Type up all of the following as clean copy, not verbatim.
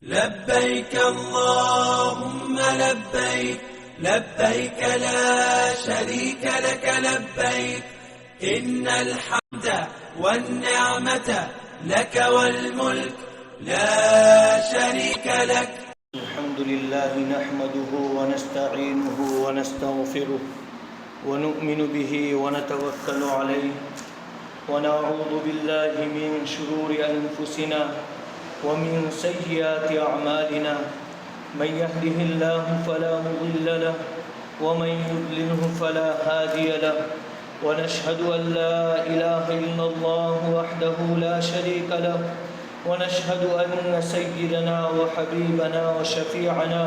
لبيك اللهم لبيك لبيك لا شريك لك لبيك إن الحمد والنعمة لك والملك لا شريك لك. الحمد لله نحمده ونستعينه ونستغفره ونؤمن به ونتوكل عليه ونعوذ بالله من شرور أنفسنا ومن سيئات أعمالنا من يهده الله فلا مضل له ومن يضلله فلا هادي له ونشهد أن لا إله إلا الله وحده لا شريك له ونشهد أن سيدنا وحبيبنا وشفيعنا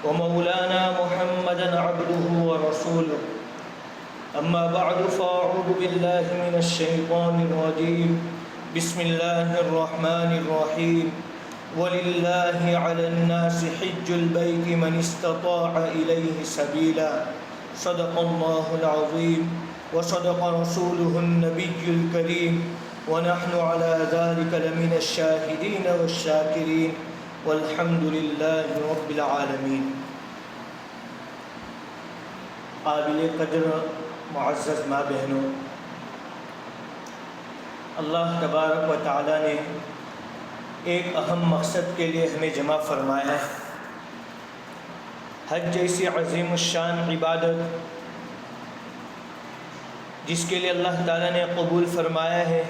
ومولانا محمدا عبده ورسوله. أما بعد فأعوذ بالله من الشيطان الرجيم. بسم الله الرحمن الرحيم. ولله على الناس حج البيت من استطاع إليه سبيلا. صدق الله العظيم وصدق رسوله النبي الكريم ونحن على ذلك لمن الشاهدين والشاكرين والحمد لله رب العالمين. قابل قدر معزز ماں بہنوں، اللہ تبارک و تعالیٰ نے ایک اہم مقصد کے لیے ہمیں جمع فرمایا ہے. حج جیسی عظیم الشان عبادت جس کے لیے اللہ تعالیٰ نے قبول فرمایا ہے،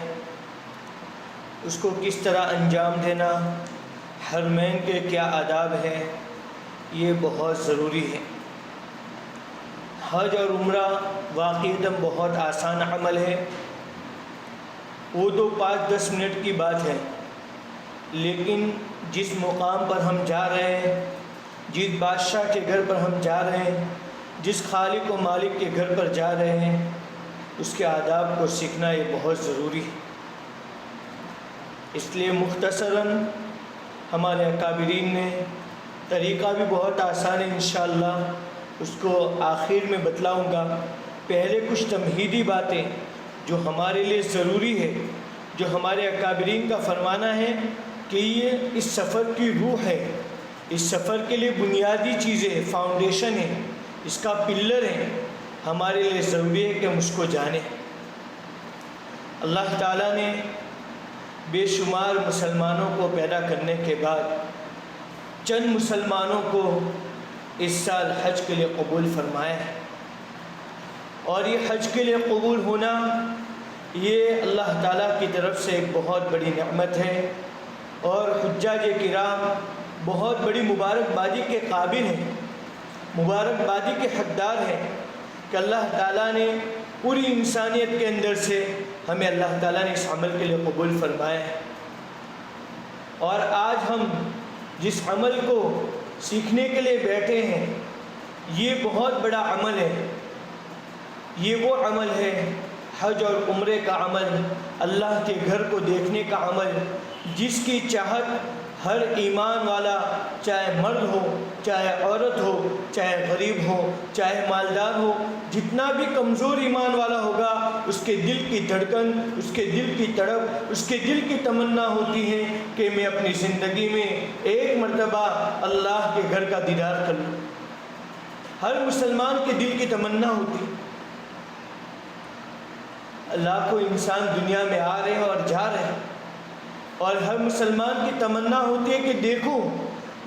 اس کو کس طرح انجام دینا، حرمین کے کیا آداب ہیں، یہ بہت ضروری ہے. حج اور عمرہ واقعتاً بہت آسان عمل ہے، وہ تو 5-10 منٹ کی بات ہے، لیکن جس مقام پر ہم جا رہے ہیں، جس بادشاہ کے گھر پر ہم جا رہے ہیں، جس خالق و مالک کے گھر پر جا رہے ہیں، اس کے آداب کو سیکھنا یہ بہت ضروری ہے. اس لیے مختصراً ہمارے اکابرین نے طریقہ بھی بہت آسان ہے، انشاءاللہ اس کو آخر میں بتلاؤں گا. پہلے کچھ تمہیدی باتیں جو ہمارے لیے ضروری ہے، جو ہمارے اکابرین کا فرمانا ہے کہ یہ اس سفر کی روح ہے، اس سفر کے لیے بنیادی چیزیں، فاؤنڈیشن ہے، اس کا پلر ہے، ہمارے لیے ضروری ہے کہ ہم اس کو جانیں. اللہ تعالیٰ نے بے شمار مسلمانوں کو پیدا کرنے کے بعد چند مسلمانوں کو اس سال حج کے لیے قبول فرمایا ہے، اور یہ حج کے لیے قبول ہونا یہ اللہ تعالیٰ کی طرف سے ایک بہت بڑی نعمت ہے، اور حجاج کرام بہت بڑی مبارکبادی کے قابل ہیں، مبارکبادی کے حقدار ہیں کہ اللہ تعالیٰ نے پوری انسانیت کے اندر سے ہمیں اللہ تعالیٰ نے اس عمل کے لیے قبول فرمایا ہے. اور آج ہم جس عمل کو سیکھنے کے لیے بیٹھے ہیں، یہ بہت بڑا عمل ہے. یہ وہ عمل ہے، حج اور عمرے کا عمل، اللہ کے گھر کو دیکھنے کا عمل، جس کی چاہت ہر ایمان والا، چاہے مرد ہو، چاہے عورت ہو، چاہے غریب ہو، چاہے مالدار ہو، جتنا بھی کمزور ایمان والا ہوگا، اس کے دل کی دھڑکن، اس کے دل کی تڑپ، اس کے دل کی تمنا ہوتی ہے کہ میں اپنی زندگی میں ایک مرتبہ اللہ کے گھر کا دیدار کر لوں. ہر مسلمان کے دل کی تمنا ہوتی. لاکھوں انسان دنیا میں آ رہے ہیں اور جا رہے ہیں، اور ہر مسلمان کی تمنا ہوتی ہے کہ دیکھوں،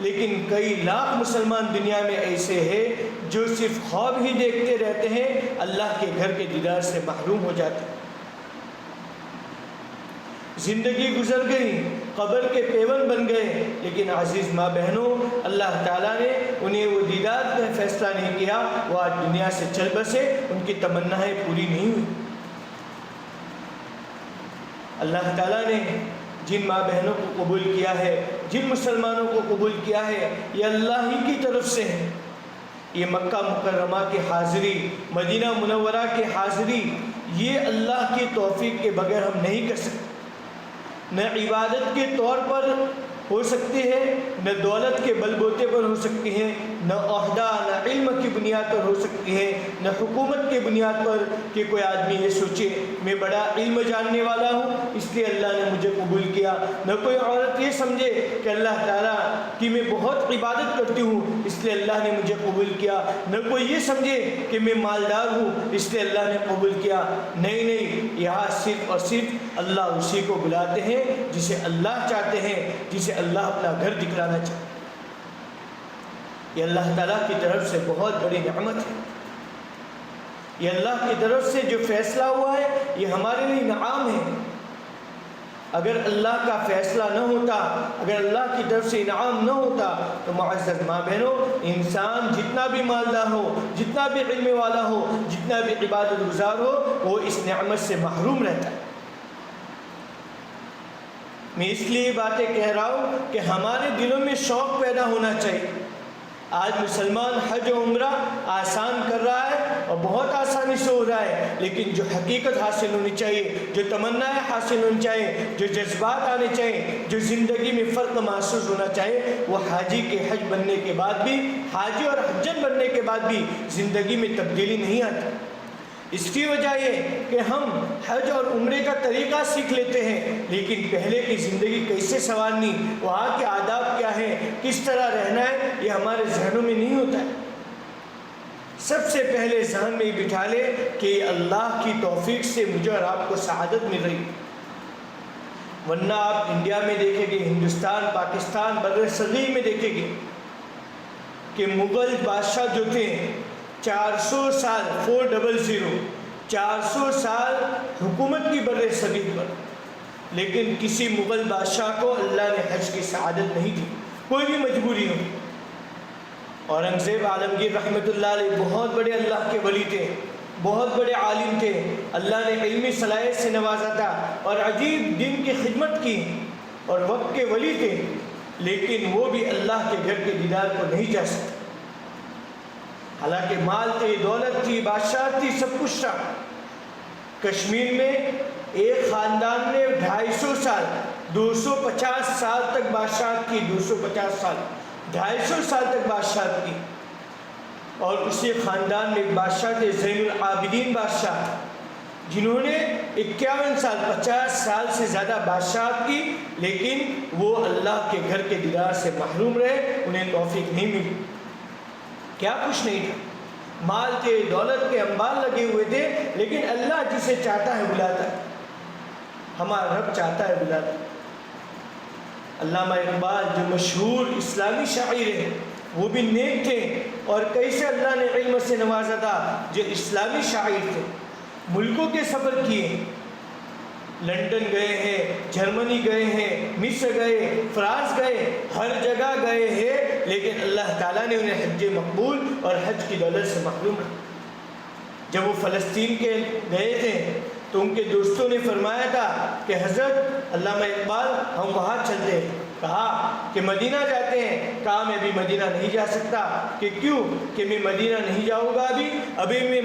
لیکن کئی لاکھ مسلمان دنیا میں ایسے ہیں جو صرف خواب ہی دیکھتے رہتے ہیں، اللہ کے گھر کے دیدار سے محروم ہو جاتے ہیں. زندگی گزر گئی، قبر کے پیون بن گئے، لیکن عزیز ماں بہنوں، اللہ تعالیٰ نے انہیں وہ دیدار کا فیصلہ نہیں کیا، وہ آج دنیا سے چل بسے، ان کی تمنائیں پوری نہیں ہوئی. اللہ تعالیٰ نے جن ماں بہنوں کو قبول کیا ہے، جن مسلمانوں کو قبول کیا ہے، یہ اللہ ہی کی طرف سے ہے. یہ مکہ مکرمہ کی حاضری، مدینہ منورہ کی حاضری، یہ اللہ کی توفیق کے بغیر ہم نہیں کر سکتے. نہ عبادت کے طور پر ہو سکتی ہے، نہ دولت کے بل بوتے پر ہو سکتی ہے، نہ عہدہ، نہ علم کی بنیاد پر ہو سکتی ہے، نہ حکومت کی بنیاد پر کہ کوئی آدمی یہ سوچے میں بڑا علم جاننے والا ہوں اس لیے اللہ نے مجھے قبول کیا، نہ کوئی عورت یہ سمجھے کہ اللہ تعالیٰ کہ میں بہت عبادت کرتی ہوں اس لیے اللہ نے مجھے قبول کیا، نہ کوئی یہ سمجھے کہ میں مالدار ہوں اس لیے اللہ نے قبول کیا۔ نہیں، یہاں صرف اور صرف اللہ اسی کو بلاتے ہیں جسے اللہ چاہتے ہیں، جسے اللہ اپنا گھر دکھلانا چاہتے ہیں۔ یہ اللہ تعالیٰ کی طرف سے بہت بڑی نعمت ہے، یہ اللہ کی طرف سے جو فیصلہ ہوا ہے یہ ہمارے لیے انعام ہے۔ اگر اللہ کا فیصلہ نہ ہوتا، اگر اللہ کی طرف سے انعام نہ ہوتا تو معزز ماں بہنوں، انسان جتنا بھی مالدار ہو، جتنا بھی علم والا ہو، جتنا بھی عبادت گزار ہو، وہ اس نعمت سے محروم رہتا ہے۔ میں اس لیے باتیں کہہ رہا ہوں کہ ہمارے دلوں میں شوق پیدا ہونا چاہیے۔ آج مسلمان حج و عمرہ آسان کر رہا ہے اور بہت آسانی سے ہو رہا ہے، لیکن جو حقیقت حاصل ہونی چاہیے، جو تمنائیں حاصل ہونی چاہیے، جو جذبات آنے چاہیے، جو زندگی میں فرق محسوس ہونا چاہیے، وہ حاجی کے حج بننے کے بعد بھی، حاجی اور حجن بننے کے بعد بھی زندگی میں تبدیلی نہیں آتی۔ اس کی وجہ یہ کہ ہم حج اور عمرے کا طریقہ سیکھ لیتے ہیں، لیکن پہلے کی زندگی کیسے سنوارنی، وہاں کے آداب کیا ہیں، کس طرح رہنا ہے، یہ ہمارے ذہنوں میں نہیں ہوتا ہے۔ سب سے پہلے ذہن میں بٹھا لے کہ اللہ کی توفیق سے مجھے اور آپ کو سعادت مل رہی، ورنہ آپ انڈیا میں دیکھیں گے، ہندوستان، پاکستان، بر صغیر میں دیکھیں گے کہ مغل بادشاہ جو تھے 400 سال 400 سال حکومت کی بر صغیر پر، لیکن کسی مغل بادشاہ کو اللہ نے حج کی سعادت نہیں دی، کوئی بھی مجبوری ہو۔ اورنگزیب عالمگیر رحمۃ اللہ علیہ بہت بڑے اللہ کے ولی تھے، بہت بڑے عالم تھے، اللہ نے علمی صلاحیت سے نوازا تھا اور عجیب دین کی خدمت کی اور وقت کے ولی تھے، لیکن وہ بھی اللہ کے گھر کے دیدار کو نہیں جا سکتے۔ حالانکہ مال تھے، دولت تھی، بادشاہ تھی، سب کچھ تھا۔ کشمیر میں ایک خاندان نے 250 سال 250 سال تک بادشاہت کی، 250 سال 250 سال تک بادشاہت کی، اور اسی خاندان میں ایک بادشاہ تھے زین العابدین بادشاہ، جنہوں نے 51 سال 50 سال سے زیادہ بادشاہت کی، لیکن وہ اللہ کے گھر کے دیدار سے محروم رہے، انہیں توفیق نہیں ملی۔ کیا کچھ نہیں تھا، مال کے، دولت کے انبار لگے ہوئے تھے، لیکن اللہ جسے چاہتا ہے بلاتا ہے، ہمارا رب چاہتا ہے بلاتا ہے۔ علامہ اقبال جو مشہور اسلامی شاعر ہیں، وہ بھی نیک تھے، اور کیسے اللہ نے علم سے نوازا تھا، جو اسلامی شاعر تھے، ملکوں کے سفر کیے، لندن گئے ہیں، جرمنی گئے ہیں، مصر گئے، فرانس گئے، ہر جگہ گئے ہیں، لیکن اللہ تعالیٰ نے انہیں حج مقبول اور حج کی دولت سے محروم رکھا۔ جب وہ فلسطین کے گئے تھے تو ان کے دوستوں نے فرمایا تھا کہ حضرت علامہ اقبال ہم وہاں چلتے ہیں، کہا کہ مدینہ جاتے ہیں، کہا میں بھی مدینہ نہیں جا سکتا، کہ کیوں؟ کہ میں مدینہ نہیں جاؤں گا، ابھی میں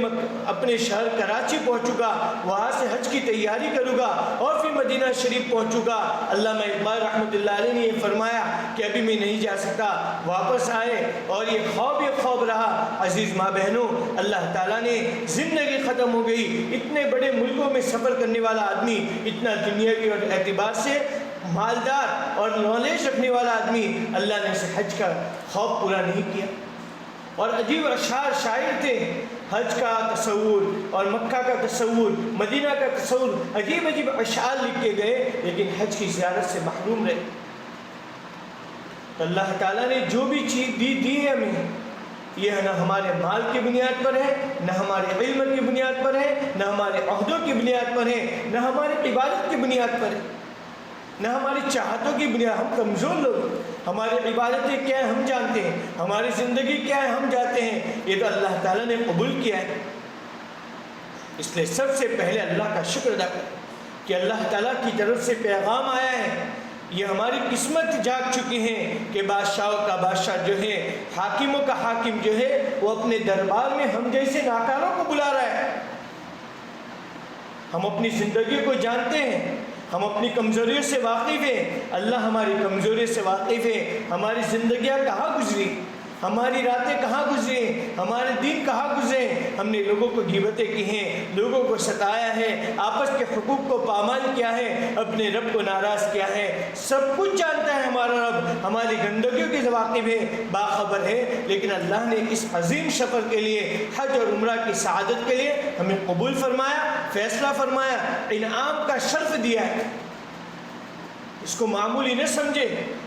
اپنے شہر کراچی پہنچوں گا، وہاں سے حج کی تیاری کروں گا اور پھر مدینہ شریف پہنچوں گا۔ علامہ اقبال رحمۃ اللہ علیہ نے یہ فرمایا کہ ابھی میں نہیں جا سکتا، واپس آئے اور یہ خواب رہا۔ عزیز ماں بہنوں، اللہ تعالیٰ نے زندگی ختم ہو گئی، اتنے بڑے ملکوں میں سفر کرنے والا آدمی، اتنا دنیاوی اور اعتبار سے مالدار اور نالج رکھنے والا آدمی، اللہ نے اسے حج کا خواب پورا نہیں کیا۔ اور عجیب اشعار شاعر تھے، حج کا تصور اور مکہ کا تصور، مدینہ کا تصور، عجیب عجیب اشعار لکھ کے گئے، لیکن حج کی زیارت سے محروم رہے۔ تو اللہ تعالیٰ نے جو بھی چیز دی ہے ہمیں، یہ نہ ہمارے مال کی بنیاد پر ہے، نہ ہمارے علم کی بنیاد پر ہے، نہ ہمارے عہدوں کی بنیاد پر ہے، نہ ہماری عبادت کی بنیاد پر ہے، نہ ہماری چاہتوں کی بنیاد۔ ہم کمزور لوگ، ہماری عبادتیں کیا ہیں ہم جانتے ہیں، ہماری زندگی کیا ہے ہم جانتے ہیں، یہ تو اللہ تعالیٰ نے قبول کیا ہے۔ اس لیے سب سے پہلے اللہ کا شکر ادا کریں کہ اللہ تعالیٰ کی طرف سے پیغام آیا ہے، یہ ہماری قسمت جاگ چکی ہیں کہ بادشاہوں کا بادشاہ جو ہے، حاکموں کا حاکم جو ہے، وہ اپنے دربار میں ہم جیسے ناکاروں کو بلا رہا ہے۔ ہم اپنی زندگی کو جانتے ہیں، ہم اپنی کمزوریوں سے واقف ہیں، اللہ ہماری کمزوری سے واقف ہے، ہماری زندگیاں کہاں گزری، ہماری راتیں کہاں گزری ہیں، ہمارے دن کہاں گزرے ہیں، ہم نے لوگوں کو غیبتیں کی ہیں، لوگوں کو ستایا ہے، آپس کے حقوق کو پامال کیا ہے، اپنے رب کو ناراض کیا ہے۔ سب کچھ جانتا ہے ہمارا رب، ہماری گندگیوں کی واقف ہے، باخبر ہے، لیکن اللہ نے اس عظیم سفر کے لیے، حج اور عمرہ کی سعادت کے لیے ہمیں قبول فرمایا، فیصلہ فرمایا، انعام کا شرف دیا ہے۔ اس کو معمولی نہ سمجھے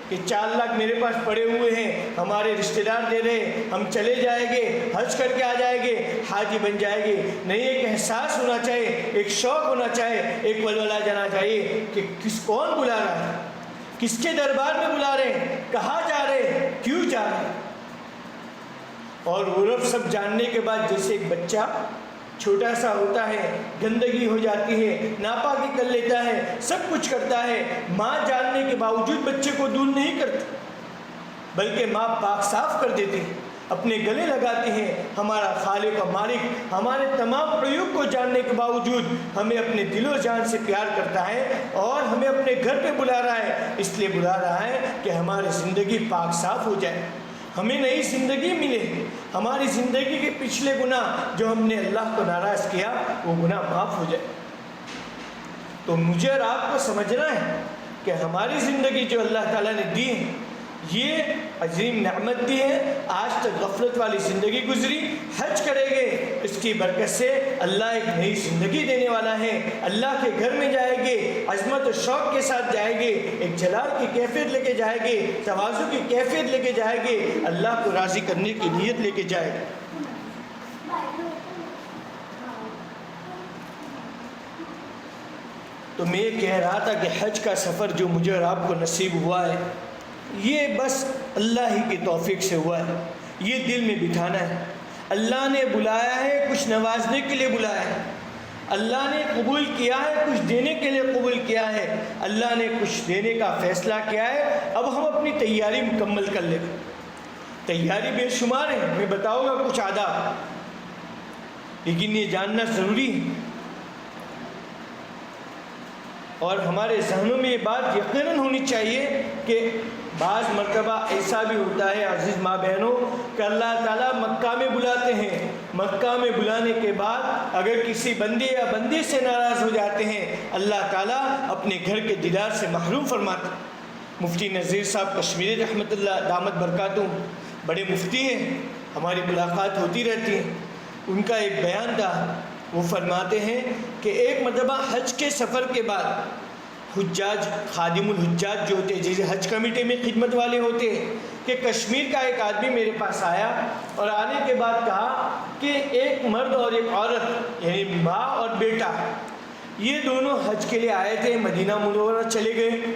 کہ 4 لاکھ میرے پاس پڑے ہوئے ہیں، ہمارے رشتہ دار دے رہے ہیں، ہم چلے جائیں گے، حج کر کے آ جائیں گے، حاجی بن جائیں گے۔ نہیں، ایک احساس ہونا چاہیے، ایک شوق ہونا چاہیے، ایک ولولہ جانا چاہیے کہ کون بلا رہا ہے، کس کے دربار میں بلا رہے ہیں، کہاں جا رہے ہیں، کیوں جا رہے ہیں۔ اور وہ رب سب جاننے کے بعد جیسے ایک بچہ چھوٹا سا ہوتا ہے، گندگی ہو جاتی ہے، ناپاکی کر لیتا ہے، سب کچھ کرتا ہے، ماں جاننے کے باوجود بچے کو دور نہیں کرتی، بلکہ ماں پاک صاف کر دیتی ہے، اپنے گلے لگاتی ہے۔ ہمارا خالق و مالک ہمارے تمام عیوب کو جاننے کے باوجود ہمیں اپنے دل و جان سے پیار کرتا ہے اور ہمیں اپنے گھر پہ بلا رہا ہے، اس لیے بلا رہا ہے کہ ہماری زندگی پاک صاف ہو جائے، ہمیں نئی زندگی ملے، ہماری زندگی کے پچھلے گناہ جو ہم نے اللہ کو ناراض کیا وہ گناہ معاف ہو جائے۔ تو مجھے اور آپ کو سمجھنا ہے کہ ہماری زندگی جو اللہ تعالیٰ نے دی ہے یہ عظیم نعمت دی ہے۔ آج تک غفلت والی زندگی گزری، حج کریں گے، اس کی برکت سے اللہ ایک نئی زندگی دینے والا ہے۔ اللہ کے گھر میں جائیں گے، عظمت و شوق کے ساتھ جائیں گے، ایک جلال کی کیفیت لے کے جائیں گے، تواضع کی کیفیت لے کے جائیں گے، اللہ کو راضی کرنے کی نیت لے کے جائیں گے۔ تو میں یہ کہہ رہا تھا کہ حج کا سفر جو مجھے اور آپ کو نصیب ہوا ہے یہ بس اللہ ہی کی توفیق سے ہوا ہے، یہ دل میں بٹھانا ہے۔ اللہ نے بلایا ہے، کچھ نوازنے کے لیے بلایا ہے، اللہ نے قبول کیا ہے، کچھ دینے کے لیے قبول کیا ہے، اللہ نے کچھ دینے کا فیصلہ کیا ہے۔ اب ہم اپنی تیاری مکمل کر لیں۔ تیاری بے شمار ہے، میں بتاؤں گا کچھ آداب، لیکن یہ جاننا ضروری ہے اور ہمارے ذہنوں میں یہ بات یقیناً ہونی چاہیے کہ بعض مرتبہ ایسا بھی ہوتا ہے عزیز ماں بہنوں کہ اللہ تعالیٰ مکہ میں بلاتے ہیں، مکہ میں بلانے کے بعد اگر کسی بندے یا بندی سے ناراض ہو جاتے ہیں اللہ تعالیٰ اپنے گھر کے دیدار سے محروم فرماتے ہیں۔ مفتی نذیر صاحب کشمیری رحمۃ اللہ دامت برکاتہم بڑے مفتی ہیں، ہماری ملاقات ہوتی رہتی ہے، ان کا ایک بیان تھا، وہ فرماتے ہیں کہ ایک مرتبہ حج کے سفر کے بعد حجاج، خادم الحجاج جو ہوتے ہیں، جیسے حج کمیٹی میں خدمت والے ہوتے ہیں، کہ کشمیر کا ایک آدمی میرے پاس آیا اور آنے کے بعد کہا کہ ایک مرد اور ایک عورت یعنی ماں اور بیٹا یہ دونوں حج کے لیے آئے تھے، مدینہ منورہ چلے گئے،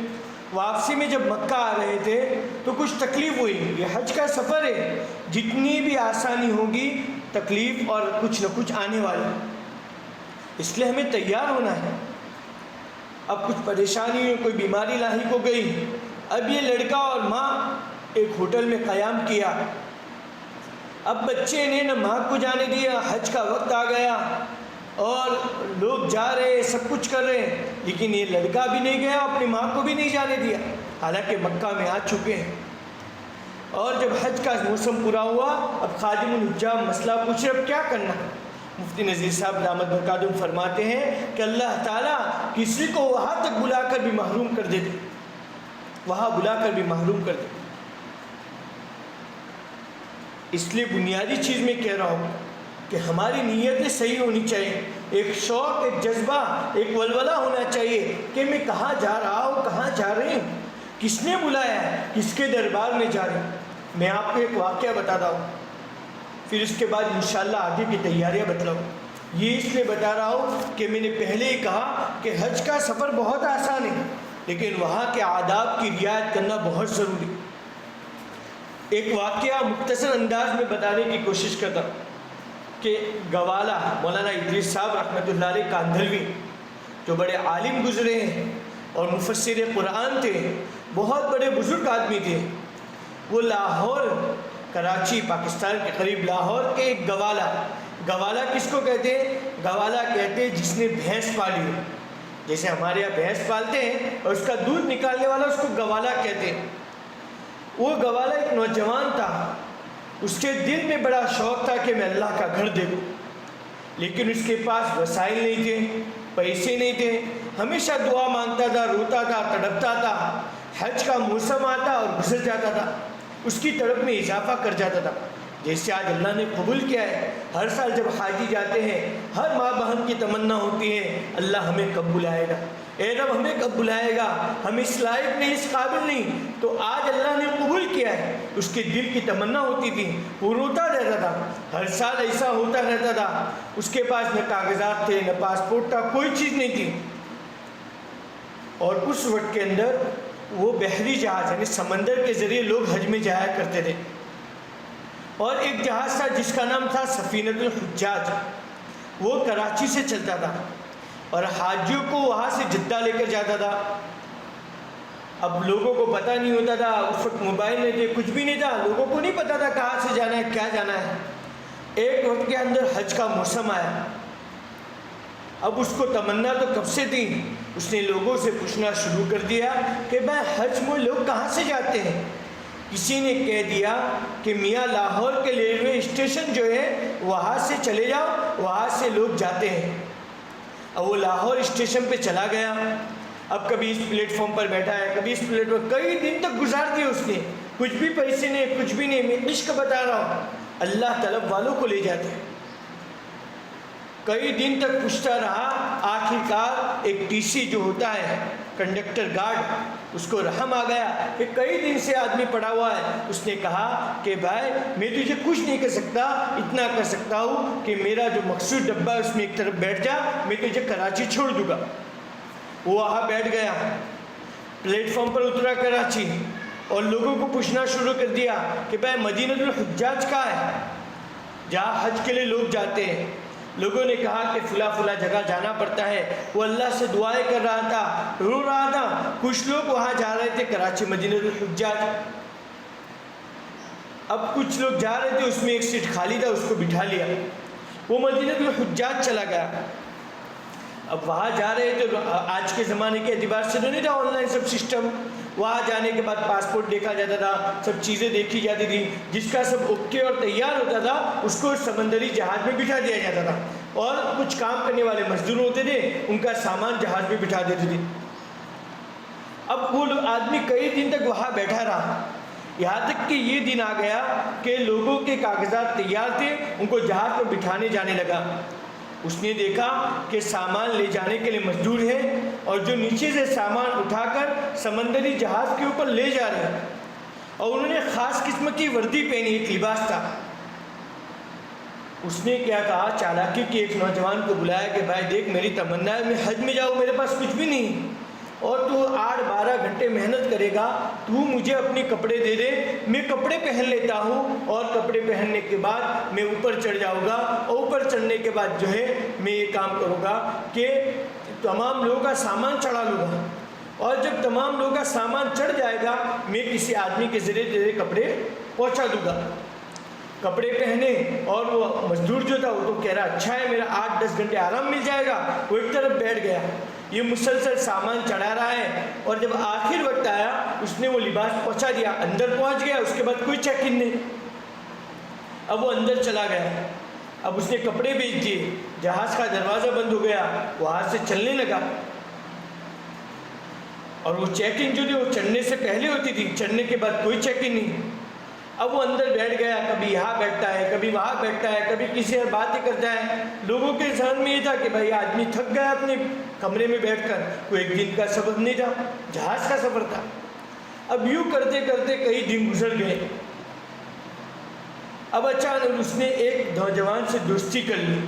واپسی میں جب مکہ آ رہے تھے تو کچھ تکلیف ہوئی۔ یہ حج کا سفر ہے، جتنی بھی آسانی ہوگی تکلیف اور کچھ نہ کچھ آنے والا، اس لیے ہمیں تیار ہونا ہے۔ اب کچھ پریشانی ہوئی، کوئی بیماری لاحق ہو گئی، اب یہ لڑکا اور ماں ایک ہوٹل میں قیام کیا، اب بچے نے نہ ماں کو جانے دیا، حج کا وقت آ گیا اور لوگ جا رہے، سب کچھ کر رہے ہیں، لیکن یہ لڑکا بھی نہیں گیا، اپنی ماں کو بھی نہیں جانے دیا، حالانکہ مکہ میں آ چکے ہیں۔ اور جب حج کا موسم پورا ہوا، اب خادم الحجاج مسئلہ پوچھے اب کیا کرنا۔ مفتی نذیر صاحب دامت برکاتہم فرماتے ہیں کہ اللہ تعالیٰ کسی کو وہاں تک بلا کر بھی محروم کر دیتے، وہاں بلا کر بھی محروم کر دیتے۔ اس لیے بنیادی چیز میں کہہ رہا ہوں کہ ہماری نیتیں صحیح ہونی چاہیے، ایک شوق، ایک جذبہ، ایک ولولہ ہونا چاہیے کہ میں کہاں جا رہا ہوں، کہاں جا رہی ہوں، کس نے بلایا ہے، کس کے دربار میں جا رہی ہوں۔ میں آپ کو ایک واقعہ بتاتا ہوں، پھر اس کے بعد انشاءاللہ آگے کی تیاریاں بتلاؤں۔ یہ اس لیے بتا رہا ہوں کہ میں نے پہلے ہی کہا کہ حج کا سفر بہت آسان ہے، لیکن وہاں کے آداب کی رعایت کرنا بہت ضروری۔ ایک واقعہ مختصر انداز میں بتانے کی کوشش کرتا ہوں کہ گوالا مولانا ادریس صاحب رحمۃ اللہ علیہ کاندھلوی جو بڑے عالم گزرے ہیں اور مفسر قرآن تھے، بہت بڑے بزرگ آدمی تھے، وہ لاہور، کراچی پاکستان کے قریب لاہور کے ایک گوالا کس کو کہتے ہیں؟ گوالا کہتے ہیں جس نے بھینس پالی ہو، جیسے ہمارے یہاں بھینس پالتے ہیں اور اس کا دودھ نکالنے والا اس کو گوالا کہتے ہیں۔ وہ گوالا ایک نوجوان تھا، اس کے دل میں بڑا شوق تھا کہ میں اللہ کا گھر دیکھوں، لیکن اس کے پاس وسائل نہیں تھے، پیسے نہیں تھے، ہمیشہ دعا مانگتا تھا، روتا تھا، تڑپتا تھا۔ حج کا موسم آتا اور گزر جاتا تھا، اس کی تڑپ میں اضافہ کر جاتا تھا۔ جیسے آج اللہ نے قبول کیا ہے، ہر سال جب حاجی جاتے ہیں ہر ماں بہن کی تمنا ہوتی ہے اللہ ہمیں کب بلائے گا، اے رب ہمیں کب بلائے گا، ہم اس لائق نہیں، اس قابل نہیں۔ تو آج اللہ نے قبول کیا ہے، اس کے دل کی تمنا ہوتی تھی، وہ روتا رہتا تھا، ہر سال ایسا ہوتا رہتا تھا۔ اس کے پاس نہ کاغذات تھے، نہ پاسپورٹ تھا، کوئی چیز نہیں تھی۔ اور اس وقت کے اندر وہ بحری جہاز یعنی سمندر کے ذریعے لوگ حج میں جایا کرتے تھے، اور ایک جہاز تھا جس کا نام تھا سفینۃ الحجاج، وہ کراچی سے چلتا تھا اور حاجیوں کو وہاں سے جدہ لے کر جاتا تھا۔ اب لوگوں کو پتہ نہیں ہوتا تھا، اس وقت موبائل نہیں تھے، کچھ بھی نہیں تھا، لوگوں کو نہیں پتہ تھا کہاں سے جانا ہے، کیا جانا ہے۔ ایک وقت کے اندر حج کا موسم آیا، اب اس کو تمنا تو کب سے تھی، اس نے لوگوں سے پوچھنا شروع کر دیا کہ بھائی حج میں لوگ کہاں سے جاتے ہیں۔ کسی نے کہہ دیا کہ میاں لاہور کے ریلوے اسٹیشن جو ہے وہاں سے چلے جاؤ، وہاں سے لوگ جاتے ہیں۔ اب وہ لاہور اسٹیشن پہ چلا گیا، اب کبھی اس پلیٹ فارم پر بیٹھا ہے، کبھی اس پلیٹ فارم، کئی دن تک گزار دیا اس نے، کچھ بھی پیسے نہیں، کچھ بھی نہیں۔ میں عشق بتا رہا ہوں، اللہ طلب والوں کو لے جاتے ہیں۔ کئی دن تک پوچھتا رہا، آخر کار ایک ٹی سی جو ہوتا ہے کنڈکٹر گارڈ، اس کو رحم آ گیا کہ کئی دن سے آدمی پڑا ہوا ہے۔ اس نے کہا کہ بھائی میں تجھے کچھ نہیں کر سکتا، اتنا کر سکتا ہوں کہ میرا جو مخصوص ڈبہ ہے اس میں ایک طرف بیٹھ جا، میں تجھے کراچی چھوڑ دوں گا۔ وہ وہاں بیٹھ گیا، پلیٹ فارم پر اترا کراچی، اور لوگوں کو پوچھنا شروع کر دیا کہ بھائی مدینہ الحجاج کہاں ہے، جہاں حج کے لیے لوگ جاتے ہیں۔ لوگوں نے کہا کہ فلاں فلاں جگہ جانا پڑتا ہے۔ وہ اللہ سے دعائیں کر رہا تھا، رو رہا تھا۔ کچھ لوگ وہاں جا رہے تھے کراچی مدینہ الحجاج، اب کچھ لوگ جا رہے تھے، اس میں ایک سیٹ خالی تھا، اس کو بٹھا لیا، وہ مدینہ الحجاج چلا گیا۔ اب وہاں جا رہے تھے، آج کے زمانے کے اعتبار سے تو نہیں تھا آن لائن سب سسٹم، وہاں جانے کے بعد پاسپورٹ دیکھا جاتا تھا، سب چیزیں دیکھی جاتی تھی، جس کا سب اوکے اور تیار ہوتا تھا اس کو سمندری جہاز میں بٹھا دیا جاتا تھا، اور کچھ کام کرنے والے مزدور ہوتے تھے، ان کا سامان جہاز میں بٹھا دیتے تھے۔ اب وہ آدمی کئی دن تک وہاں بیٹھا رہا، یہاں تک کہ یہ دن آ گیا کہ لوگوں کے کاغذات تیار تھے، ان کو جہاز پر بٹھانے جانے لگا۔ اس نے دیکھا کہ سامان لے جانے کے لیے مزدور ہیں، اور جو نیچے سے سامان اٹھا کر سمندری جہاز کے اوپر لے جا رہے ہیں، اور انہوں نے خاص قسم کی وردی پہنی، ایک لباس تھا۔ اس نے کیا کہا، چالاکی کے ایک نوجوان کو بلایا کہ بھائی دیکھ میری تمنا ہے میں حج میں جاؤں، میرے پاس کچھ بھی نہیں، اور تو 8-12 گھنٹے محنت کرے گا، تو مجھے اپنے کپڑے دے دے، میں کپڑے پہن لیتا ہوں، اور کپڑے پہننے کے بعد میں اوپر چڑھ جاؤں گا، اور اوپر چڑھنے کے بعد جو ہے میں یہ کام کروں گا کہ تمام لوگوں کا سامان چڑھا لوں گا، اور جب تمام لوگوں کا سامان چڑھ جائے گا میں کسی آدمی کے ذریعے تیرے کپڑے پہنچا دوں گا۔ کپڑے پہنے، اور وہ مزدور جو تھا وہ تو کہہ رہا اچھا ہے، میرا 8-10 گھنٹے آرام مل جائے گا، وہ ایک طرف بیٹھ گیا، یہ مسلسل سامان چڑھا رہا ہے، اور جب آخر وقت آیا اس نے وہ لباس پہنچا دیا، اندر پہنچ گیا، اس کے بعد کوئی چیک ان نہیں۔ اب وہ اندر چلا گیا، اب اس نے کپڑے بیچ دیے، جہاز کا دروازہ بند ہو گیا، وہاں سے چلنے لگا، اور وہ چیک ان جو تھی وہ چڑھنے سے پہلے ہوتی تھی، چڑھنے کے بعد کوئی چیک ان نہیں۔ اب وہ اندر بیٹھ گیا، کبھی یہاں بیٹھتا ہے، کبھی وہاں بیٹھتا ہے، کبھی کسی اور باتیں کرتا ہے۔ لوگوں کے ذہن میں یہ تھا کہ بھائی آدمی تھک گیا اپنے کمرے میں بیٹھ کر، کوئی ایک دن کا سفر نہیں تھا، جہاز کا سفر تھا۔ اب یوں کرتے کرتے کئی دن گزر گئے، اب اچانک اس نے ایک نوجوان سے دوستی کر لی۔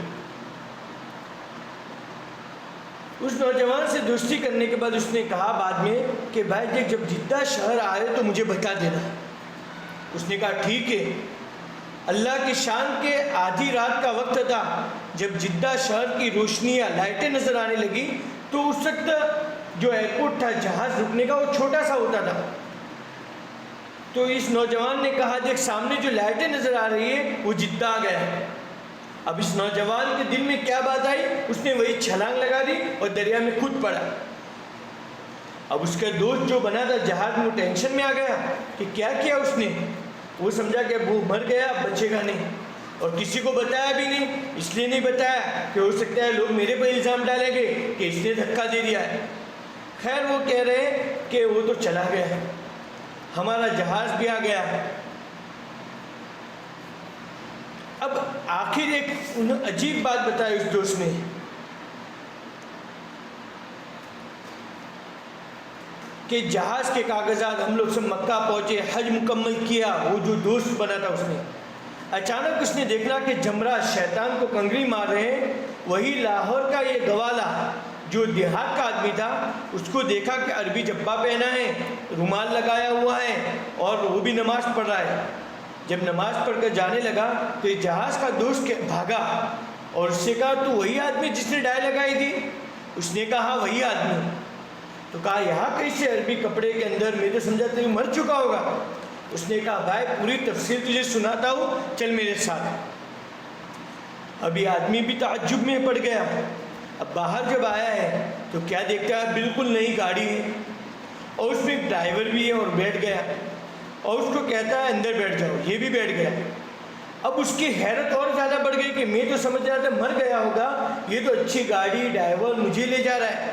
اس نوجوان سے دوستی کرنے کے بعد اس نے کہا بعد میں کہ بھائی جب جدہ شہر آئے تو مجھے بتا دینا۔ اس نے کہا ٹھیک ہے۔ اللہ کی شان کے آدھی رات کا وقت تھا، جب جدہ شہر کی روشنیاں لائٹیں نظر آنے لگی تو اس وقت جو ایئرپورٹ تھا جہاز رکنے کا وہ چھوٹا سا ہوتا تھا، تو اس نوجوان نے کہا دیکھ سامنے جو لائٹیں نظر آ رہی ہے وہ جدہ آ گیا ہے۔ اب اس نوجوان کے دل میں کیا بات آئی، اس نے وہی چھلانگ لگا دی اور دریا میں کود پڑا۔ اب اس کا دوست جو بنا تھا جہاز میں وہ ٹینشن میں آ گیا کہ کیا کیا اس نے، وہ سمجھا کہ اب وہ مر گیا، اب بچے گا نہیں، اور کسی کو بتایا بھی نہیں، اس لیے نہیں بتایا کہ ہو سکتا ہے لوگ میرے پر الزام ڈالیں گے کہ اس نے دھکا دے دیا ہے۔ خیر وہ کہہ رہے ہیں کہ وہ تو چلا گیا ہے، ہمارا جہاز بھی آ گیا۔ اب آخر ایک عجیب بات بتائی اس دوست نے کہ جہاز کے کاغذات ہم لوگ سب مکہ پہنچے، حج مکمل کیا، وہ جو دوست بنا تھا اس نے اچانک اس نے دیکھا کہ جمرہ شیطان کو کنگری مار رہے ہیں، وہی لاہور کا یہ گوالا جو دیہات کا آدمی تھا، اس کو دیکھا کہ عربی جبہ پہنا ہے، رومال لگایا ہوا ہے اور وہ بھی نماز پڑھ رہا ہے۔ جب نماز پڑھ کر جانے لگا تو یہ جہاز کا دوست بھاگا اور اس سے کہا تو وہی آدمی جس نے ڈائی لگائی تھی؟ اس نے کہا وہی آدمی۔ تو کہا یہاں کیسے عربی کپڑے کے اندر؟ میں تو سمجھا تو مر چکا ہوگا۔ اس نے کہا بھائی پوری تفصیل تجھے سناتا ہوں، چل میرے ساتھ۔ اب یہ آدمی بھی تعجب میں پڑ گیا۔ اب باہر جب آیا ہے تو کیا دیکھتا ہے؟ بالکل نئی گاڑی ہے اور اس میں ایک ڈرائیور بھی ہے، اور بیٹھ گیا اور اس کو کہتا ہے اندر بیٹھ جاؤ، یہ بھی بیٹھ گیا۔ اب اس کی حیرت اور زیادہ بڑھ گئی کہ میں تو سمجھ رہا تھا مر گیا ہوگا، یہ تو اچھی گاڑی، ڈرائیور مجھے لے جا رہا ہے۔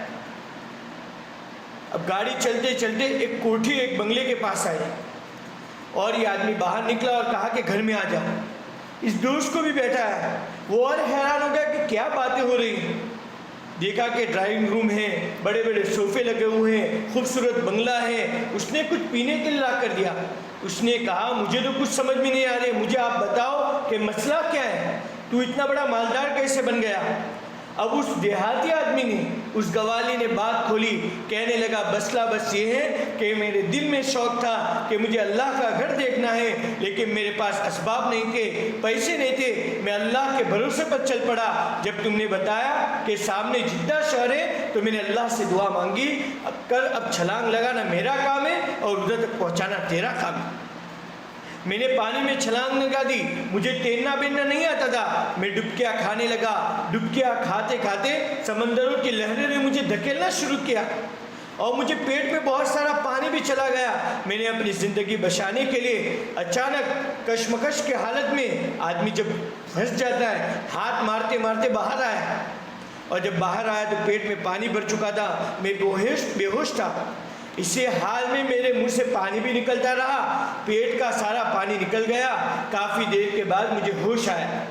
اب گاڑی چلتے چلتے ایک کوٹھی، ایک بنگلے کے پاس آئی اور یہ آدمی باہر نکلا اور کہا کہ گھر میں آ جا۔ اس دوست کو بھی بیٹھا ہے، وہ اور حیران ہو گیا کہ کیا باتیں ہو رہی ہیں۔ دیکھا کہ ڈرائنگ روم ہے، بڑے بڑے صوفے لگے ہوئے ہیں، خوبصورت بنگلہ ہے۔ اس نے کچھ پینے کے لیے لا کر دیا۔ اس نے کہا مجھے تو کچھ سمجھ میں نہیں آ رہی، مجھے آپ بتاؤ کہ مسئلہ کیا ہے، تو اتنا بڑا مالدار کیسے بن گیا؟ اب اس دیہاتی آدمی نے، اس گوالی نے بات کھولی، کہنے لگا مسئلہ بس یہ ہے کہ میرے دل میں شوق تھا کہ مجھے اللہ کا گھر دیکھنا ہے، لیکن میرے پاس اسباب نہیں تھے، پیسے نہیں تھے، میں اللہ کے بھروسے پر چل پڑا۔ جب تم نے بتایا کہ سامنے جدہ شہر ہے تو میں نے اللہ سے دعا مانگی، اب چھلانگ لگانا میرا کام ہے اور ادھر تک پہنچانا تیرا کام ہے۔ میں نے پانی میں چھلانگ لگا دی، مجھے تیرنا بیرنا نہیں آتا تھا، میں ڈبکیاں کھانے لگا، ڈبکیاں کھاتے کھاتے سمندروں کی لہریں نے مجھے دھکیلنا شروع کیا اور مجھے پیٹ میں بہت سارا پانی بھی چلا گیا۔ میں نے اپنی زندگی بچانے کے لیے اچانک کشمکش کے حالت میں، آدمی جب پھنس جاتا ہے، ہاتھ مارتے مارتے باہر آیا، اور جب باہر آیا تو پیٹ میں پانی بھر چکا تھا، میں بے ہوش تھا۔ اسی حال میں میرے منہ سے پانی بھی نکلتا رہا، پیٹ کا سارا پانی نکل گیا۔ کافی دیر کے بعد مجھے ہوش آیا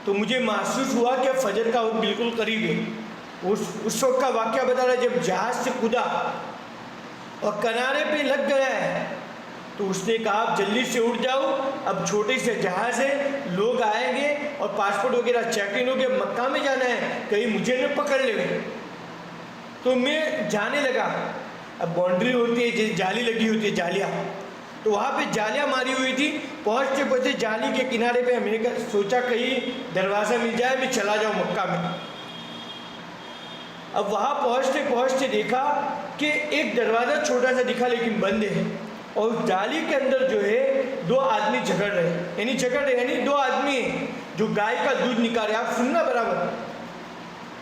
تو مجھے محسوس ہوا کہ فجر کا وقت بالکل قریب ہے۔ اس وقت کا واقعہ بتا رہا، جب جہاز سے کودا اور کنارے پہ لگ گیا ہے تو اس نے کہا آپ جلدی سے اٹھ جاؤ، اب چھوٹے سے جہاز ہے، لوگ آئیں گے اور پاسپورٹ وغیرہ چیک ان ہوگے، مکہ میں جانا ہے، کہیں مجھے نہ پکڑ لے۔ تو میں جانے لگا۔ اب باؤنڈری ہوتی ہے، جالی لگی ہوتی ہے، جالیاں، تو وہاں پہ جالیاں ماری ہوئی تھی۔ پہنچتے پہنچتے جالی کے کنارے پہ میں نے سوچا کہیں دروازہ مل جائے، میں چلا جاؤں مکہ میں۔ اب وہاں پہنچتے پہنچتے دیکھا کہ ایک دروازہ چھوٹا سا دکھا لیکن بند ہے، اور اس جالی کے اندر جو ہے دو آدمی جھگڑ رہے، یعنی دو آدمی ہیں جو گائے کا دودھ نکال رہے۔ آپ سننا برابر۔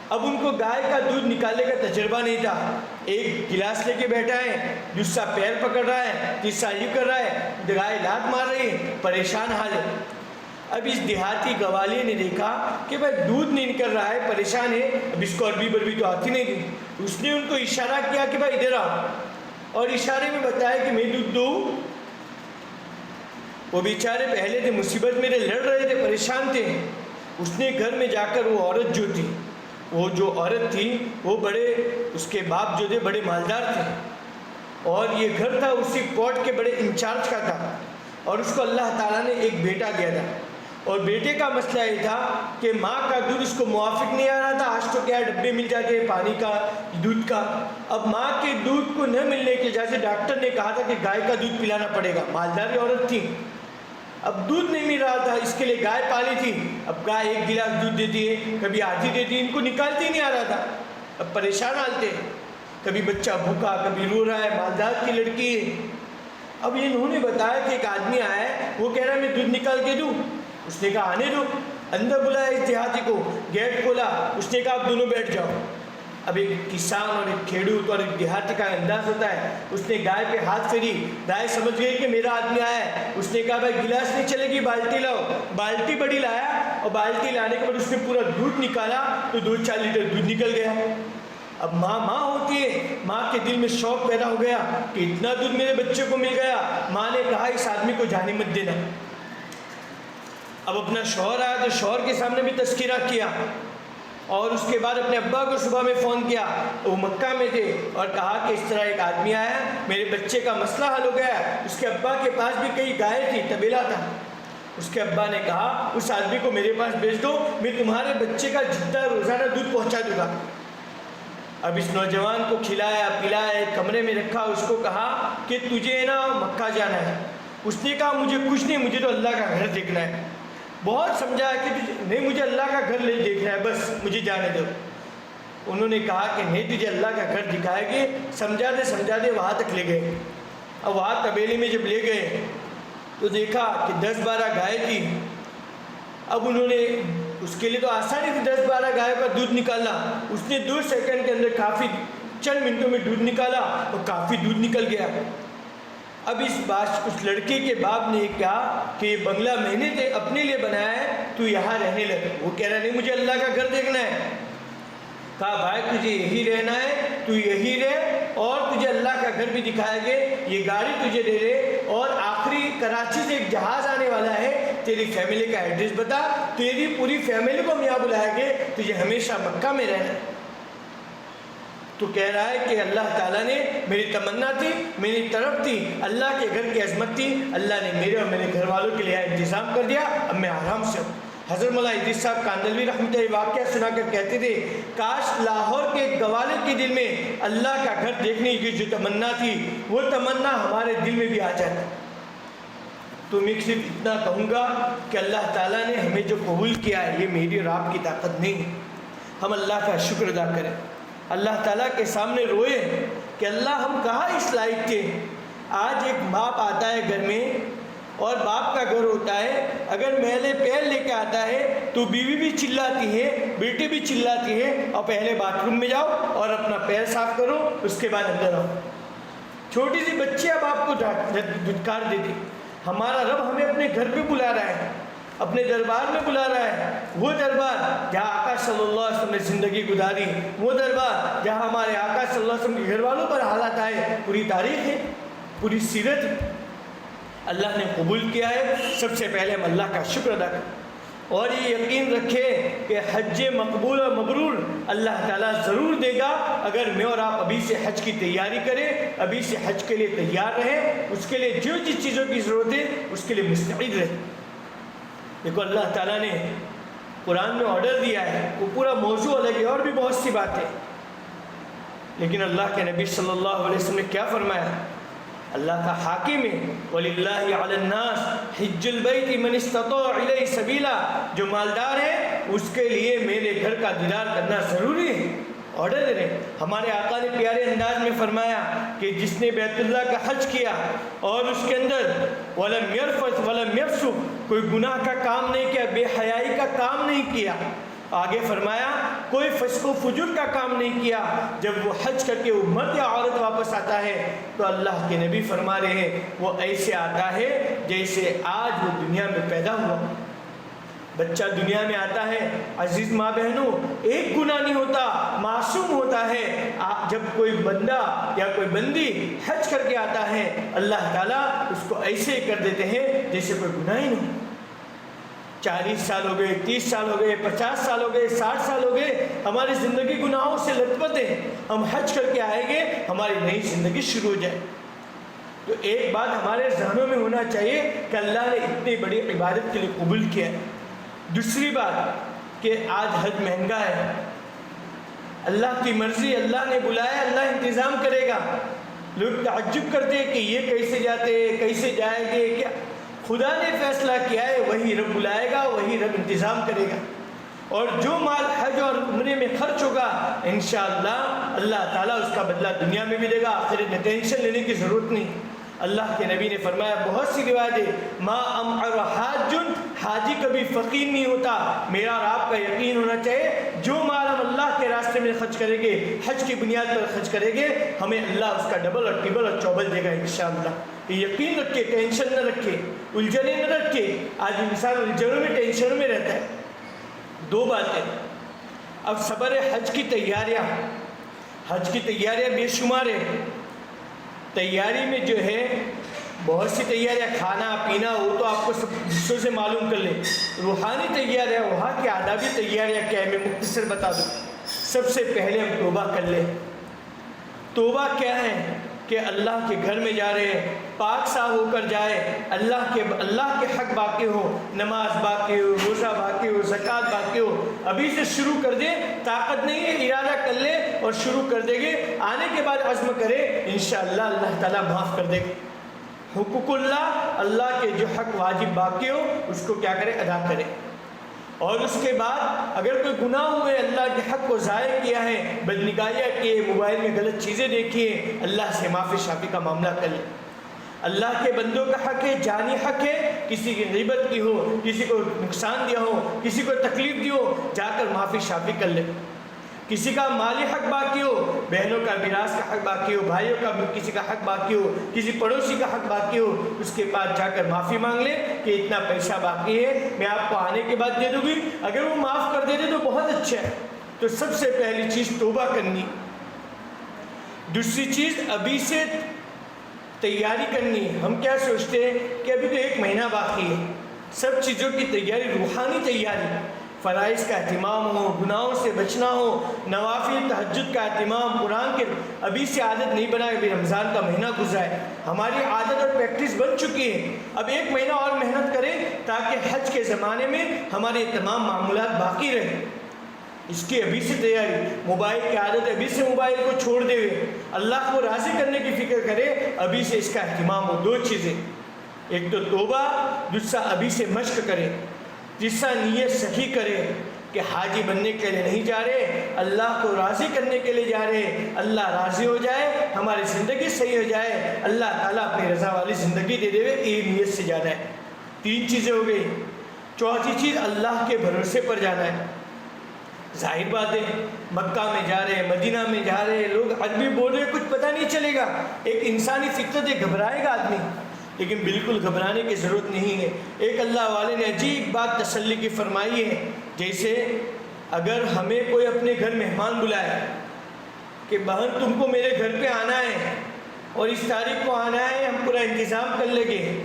اب ان کو گائے کا دودھ نکالنے کا تجربہ نہیں تھا، ایک گلاس لے کے بیٹھا ہے، دوسرا پیر پکڑ رہا ہے، تیسرا یہ کر رہا ہے، گائے لات مار رہی ہے، پریشان حال ہے۔ اب اس دیہاتی گوالی نے دیکھا کہ بھائی دودھ نہیں نکل رہا ہے، پریشان ہے، اب اس کو عربی بربی تو آتی نہیں تھی۔ اس نے ان کو اشارہ کیا کہ بھائی ادھر آؤ، اور اشارے میں بتایا کہ میں دودھ دوں۔ وہ بیچارے پہلے تھے مصیبت میرے لڑ رہے تھے، پریشان تھے۔ اس نے گھر میں جا کر وہ عورت جو تھی، وہ جو عورت تھی وہ بڑے، اس کے باپ جو تھے بڑے مالدار تھے، اور یہ گھر تھا اسی کورٹ کے بڑے انچارج کا تھا، اور اس کو اللہ تعالیٰ نے ایک بیٹا دیا تھا، اور بیٹے کا مسئلہ یہ تھا کہ ماں کا دودھ اس کو موافق نہیں آ رہا تھا۔ آج تو کیا ڈبے مل جاتے ہیں پانی کا، دودھ کا، اب ماں کے دودھ کو نہ ملنے کی وجہ سے ڈاکٹر نے کہا تھا کہ گائے کا دودھ پلانا پڑے گا۔ مالدار عورت تھی، اب دودھ نہیں مل رہا تھا، اس کے لیے گائے پالی تھی۔ اب گائے ایک گلاس دودھ دیتی ہے، کبھی آدھی دیتی ہے، ان کو نکالتی نہیں آ رہا تھا، اب پریشان حالتے، کبھی بچہ بھوکا، کبھی رو رہا ہے، مالدار کی لڑکی ہے۔ اب انہوں نے بتایا کہ ایک آدمی آیا ہے، وہ کہہ رہا ہے میں دودھ نکال کے دوں۔ اس نے کہا آنے دو، اندر بلایا اس دیہاتی کو، گیٹ کھولا، اس نے کہا آپ دونوں بیٹھ جاؤ۔ اب ایک کسان اور ایک کھیڑوت اور ایک دیہاتی کا انداز ہوتا ہے، اس نے گائے پہ ہاتھ پھیری، گائے سمجھ گئی کہ میرا آدمی آیا ہے، اس اس نے کہا بھائی گلاس نہیں چلے گی، بالٹی لاؤ۔ بالٹی بڑی لایا اور بالٹی لانے کے بعد اس نے پورا دودھ نکالا تو 2-4 لیٹر دودھ نکل گیا۔ اب ماں ہوتی ہے، ماں کے دل میں شوق پیدا ہو گیا کہ اتنا دودھ میرے بچے کو مل گیا۔ ماں نے کہا اس آدمی کو جانے مت دینا۔ اب اپنا شوہر آیا تو شوہر کے سامنے بھی تذکرہ کیا، اور اس کے بعد اپنے ابا کو صبح میں فون کیا، وہ مکہ میں تھے، اور کہا کہ اس طرح ایک آدمی آیا، میرے بچے کا مسئلہ حل ہو گیا۔ اس کے ابا کے پاس بھی کئی گائے تھی، طبیلہ تھا۔ اس کے ابا نے کہا اس آدمی کو میرے پاس بھیج دو، میں تمہارے بچے کا جتنا روزانہ دودھ پہنچا دوں گا۔ اب اس نوجوان کو کھلایا پلایا، ایک کمرے میں رکھا، اس کو کہا کہ تجھے نا مکہ جانا ہے۔ اس نے کہا مجھے کچھ نہیں، مجھے تو اللہ کا گھر دیکھنا ہے۔ بہت سمجھایا کہ نہیں مجھے اللہ کا گھر لے دیکھنا ہے، بس مجھے جانے دو۔ انہوں نے کہا کہ نہیں تجھے اللہ کا گھر دکھائے گے، سمجھا دے وہاں تک لے گئے۔ اب وہاں طبیلے میں جب لے گئے تو دیکھا کہ 10-12 گائے تھی۔ اب انہوں نے اس کے لیے تو آسانی تھی 10-12 گائے کا دودھ نکالنا، اس نے 2 سیکنڈ کے اندر کافی چند منٹوں میں دودھ نکالا اور کافی دودھ نکل گیا۔ اب اس لڑکے کے باپ نے کہا کہ یہ بنگلہ میں نے اپنے لیے بنایا ہے، تو یہاں رہنے لگ۔ وہ کہہ رہا نہیں مجھے اللہ کا گھر دیکھنا ہے۔ کہا بھائی تجھے یہی رہنا ہے، تو یہی رہ، اور تجھے اللہ کا گھر بھی دکھائیں گے، یہ گاڑی تجھے دے رہے، اور آخری کراچی سے ایک جہاز آنے والا ہے، تیری فیملی کا ایڈریس بتا، تیری پوری فیملی کو ہم یہاں بلائیں گے، تجھے ہمیشہ مکہ میں رہنا ہے۔ تو کہہ رہا ہے کہ اللہ تعالیٰ نے میری تمنا تھی، میری طرف تھی، اللہ کے گھر کی عظمت تھی، اللہ نے میرے اور میرے گھر والوں کے لیے انتظام کر دیا، اب میں آرام سے ہوں۔ حضرت مولانا ادریس صاحب کاندلوی رحمۃ اللہ واقعہ سنا کر کہتے تھے کاش لاہور کے گوالے کے دل میں اللہ کا گھر دیکھنے کی جو تمنا تھی وہ تمنا ہمارے دل میں بھی آ جائے۔ تو میں صرف اتنا کہوں گا کہ اللہ تعالیٰ نے ہمیں جو قبول کیا ہے یہ میری اور آپ کی طاقت نہیں ہے، ہم اللہ کا شکر ادا کریں، اللہ تعالیٰ کے سامنے روئے کہ اللہ ہم کہاں اس لائق تھے۔ آج ایک باپ آتا ہے گھر میں، اور باپ کا گھر ہوتا ہے، اگر میلے پیر لے کے آتا ہے تو بیوی بھی چلاتی ہے، بیٹی بھی چلاتی ہے، اور پہلے باتھ روم میں جاؤ اور اپنا پیر صاف کرو، اس کے بعد اندر آؤ۔ چھوٹی سی بچی اب آپ کو دھتکار دیتی۔ ہمارا رب ہمیں اپنے گھر پہ بلا رہا ہے، اپنے دربار میں بلا رہا ہے، وہ دربار جہاں آقا صلی اللہ علیہ وسلم نے زندگی گزاری، وہ دربار جہاں ہمارے آقا صلی اللہ علیہ وسلم کے گھر والوں پر حالات آئے، پوری تاریخ ہے، پوری سیرت ہے۔ اللہ نے قبول کیا ہے، سب سے پہلے ہم اللہ کا شکر ادا کریں، اور یہ یقین رکھیں کہ حج مقبول و مبرور اللہ تعالیٰ ضرور دے گا اگر میں اور آپ ابھی سے حج کی تیاری کریں، ابھی سے حج کے لیے تیار رہیں، اس کے لیے جو جس چیزوں کی ضرورت ہے اس کے لیے مستعد رہیں۔ دیکھو اللہ تعالیٰ نے قرآن میں آرڈر دیا ہے، وہ پورا موضوع الگ ہے، اور بھی بہت سی باتیں، لیکن اللہ کے نبی صلی اللہ علیہ وسلم نے کیا فرمایا؟ اللہ کا حاکم ہے، وَلِلَّهِ عَلَى النَّاسِ حِجُّ الْبَيْتِ مَنِ اسْتَطَاعَ إِلَيْهِ سَبِيلًا، جو مالدار ہے اس کے لیے میرے گھر کا دیدار کرنا ضروری ہے۔ آرڈر دے رہے ہمارے آقا نے پیارے انداز میں فرمایا کہ جس نے بیت اللہ کا حج کیا اور اس کے اندر وَلَمْ يَرْفَثْ وَلَمْ يَفْسُقْ، کوئی گناہ کا کام نہیں کیا، بے حیائی کا کام نہیں کیا، آگے فرمایا کوئی فسق و فجور کا کام نہیں کیا، جب وہ حج کر کے وہ مرد یا عورت واپس آتا ہے تو اللہ کے نبی فرما رہے ہیں وہ ایسے آتا ہے جیسے آج وہ دنیا میں پیدا ہوا۔ بچہ دنیا میں آتا ہے، عزیز ماں بہنوں، ایک گناہ نہیں ہوتا، معصوم ہوتا ہے۔ جب کوئی بندہ یا کوئی بندی حج کر کے آتا ہے اللہ تعالیٰ اس کو ایسے کر دیتے ہیں جیسے کوئی گناہ ہی نہیں۔ 40 سال ہو گئے، 30 سال ہو گئے، 50 سال ہو گئے، 60 سال ہو گئے، ہماری زندگی گناہوں سے لت پت ہے، ہم حج کر کے آئیں گے ہماری نئی زندگی شروع ہو جائے۔ تو ایک بات ہمارے ذہنوں میں ہونا چاہیے کہ اللہ نے اتنی بڑی عبادت کے لیے قبول کیا ہے۔ دوسری بات کہ آج حج مہنگا ہے، اللہ کی مرضی، اللہ نے بلایا، اللہ انتظام کرے گا۔ لوگ تعجب کرتے ہیں کہ یہ کیسے جاتے ہیں، کیسے جائیں گے، کیا خدا نے فیصلہ کیا ہے وہی رب بلائے گا، وہی رب انتظام کرے گا، اور جو مال حج اور عمرے میں خرچ ہوگا انشاءاللہ اللہ تعالیٰ اس کا بدلہ دنیا میں بھی دے گا، آخرت میں ٹینشن لینے کی ضرورت نہیں۔ اللہ کے نبی نے فرمایا، بہت سی روایتیں، ما امعر حاج، حاجی کبھی فقیر نہیں ہوتا۔ میرا اور آپ کا یقین ہونا چاہیے جو مال ہم اللہ کے راستے میں خرچ کریں گے، حج کی بنیاد پر خرچ کریں گے، ہمیں اللہ اس کا ڈبل اور ٹربل اور چوبل دے گا انشاءاللہ۔ یقین رکھے، ٹینشن نہ رکھے، الجھنیں نہ رکھے۔ آج انسان الجھنوں میں ٹینشنوں میں رہتا ہے۔ دو باتیں، اب صبر حج کی تیاریاں بے شمار ہے۔ تیاری میں جو ہے بہت سی تیاریاں، کھانا پینا وہ تو آپ کو سب حصوں سے معلوم کر لیں۔ روحانی تیاریاں، وہاں کی آدابی تیاریاں کیا ہے، میں مختصر بتا دوں۔ سب سے پہلے ہم توبہ کر لیں۔ توبہ کیا ہے کہ اللہ کے گھر میں جا رہے ہیں، پاک صاف ہو کر جائے، اللہ کے حق باقی ہو، نماز باقی ہو، روزہ باقی ہو، زکوٰۃ باقی ہو، ابھی سے شروع کر دیں۔ طاقت نہیں ہے، ارادہ کر لیں اور شروع کر دیں گے، آنے کے بعد عزم کریں، انشاءاللہ اللہ تعالیٰ معاف کر دے گا۔ حقوق اللہ کے جو حق واجب باقی ہو اس کو کیا کرے، ادا کرے۔ اور اس کے بعد اگر کوئی گناہ ہوئے، اللہ کے حق کو ضائع کیا ہے، بدنگاہیاں کیے، موبائل میں غلط چیزیں دیکھی ہیں، اللہ سے معافی شافی کا معاملہ کر لے۔ اللہ کے بندوں کا حق ہے، جانی حق ہے، کسی کی غیبت کی ہو، کسی کو نقصان دیا ہو، کسی کو تکلیف دی ہو، جا کر معافی شافی کر لے۔ کسی کا مالی حق باقی ہو، بہنوں کا میراث کا حق باقی ہو، بھائیوں کا کسی کا حق باقی ہو، کسی پڑوسی کا حق باقی ہو، اس کے بعد جا کر معافی مانگ لے کہ اتنا پیسہ باقی ہے، میں آپ کو آنے کے بعد دے دوں گی۔ اگر وہ معاف کر دے تو بہت اچھا ہے۔ تو سب سے پہلی چیز توبہ کرنی۔ دوسری چیز ابھی سے تیاری کرنی۔ ہم کیا سوچتے ہیں کہ ابھی تو 1 مہینہ باقی ہے، سب چیزوں کی تیاری، روحانی تیاری، فرائض کا اہتمام ہو، گناہوں سے بچنا ہو، نوافل تہجد کا اہتمام، قرآن کے ابھی سے عادت نہیں بنائے، ابھی رمضان کا مہینہ گزرا ہے، ہماری عادت اور پریکٹس بن چکی ہے، اب 1 مہینہ اور محنت کریں تاکہ حج کے زمانے میں ہمارے تمام معمولات باقی رہیں۔ اس کی ابھی سے تیاری، موبائل کی عادت ابھی سے موبائل کو چھوڑ دے ہوئے اللہ کو راضی کرنے کی فکر کرے، ابھی سے اس کا اہتمام ہو۔ 2 چیزیں، ایک تو توبہ، دوسرا ابھی سے مشق کرے، تیسرا نیت صحیح کرے کہ حاجی بننے کے لیے نہیں جا رہے، اللہ کو راضی کرنے کے لیے جا رہے، اللہ راضی ہو جائے، ہماری زندگی صحیح ہو جائے، اللہ تعالیٰ اپنی رضا والی زندگی دے دے، یہ نیت سے جانا ہے۔ 3 چیزیں ہو گئی۔ چوتھی چیز اللہ کے بھروسے پر جانا ہے۔ ظاہر بات ہے، مکہ میں جا رہے ہیں، مدینہ میں جا رہے ہیں، لوگ عربی بول رہے ہیں، کچھ پتہ نہیں چلے گا، ایک انسانی فطرت ہے، گھبرائے گا آدمی، لیکن بالکل گھبرانے کی ضرورت نہیں ہے۔ ایک اللہ والے نے عجیب بات تسلی کی فرمائی ہے، جیسے اگر ہمیں کوئی اپنے گھر مہمان بلائے کہ بہن تم کو میرے گھر پہ آنا ہے اور اس تاریخ کو آنا ہے، ہم پورا انتظام کر لیں گے،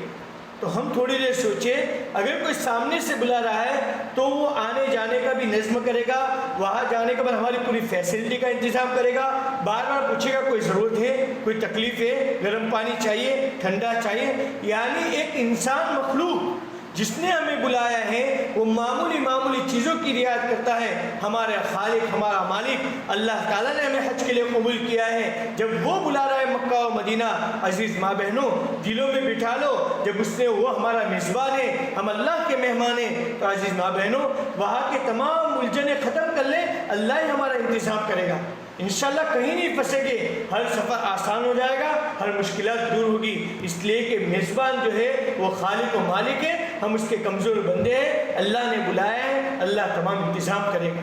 تو ہم تھوڑی دیر سوچیں، اگر کوئی سامنے سے بلا رہا ہے تو وہ آنے جانے کا بھی نظم کرے گا، وہاں جانے کے بعد ہماری پوری فیسلٹی کا انتظام کرے گا، بار بار پوچھے گا کوئی ضرورت ہے، کوئی تکلیف ہے، گرم پانی چاہیے، ٹھنڈا چاہیے۔ یعنی ایک انسان مخلوق جس نے ہمیں بلایا ہے وہ معمولی چیزوں کی رعایت کرتا ہے۔ ہمارے خالق، ہمارا مالک اللہ تعالیٰ نے ہمیں حج کے لیے قبول کیا ہے، جب وہ بلا رہا ہے مکہ و مدینہ، عزیز ماں بہنوں دلوں میں بٹھا لو، جب اس نے وہ ہمارا میزبان ہے، ہم اللہ کے مہمان ہیں، تو عزیز ماں بہنوں وہاں کے تمام الجھنیں ختم کر لیں، اللہ ہی ہمارا انتظام کرے گا، انشاءاللہ کہیں نہیں پھنسے گے، ہر سفر آسان ہو جائے گا، ہر مشکلات دور ہوگی، اس لیے کہ میزبان جو ہے وہ خالق و مالک ہے، ہم اس کے کمزور بندے ہیں، اللہ نے بلایا ہے، اللہ تمام انتظام کرے گا۔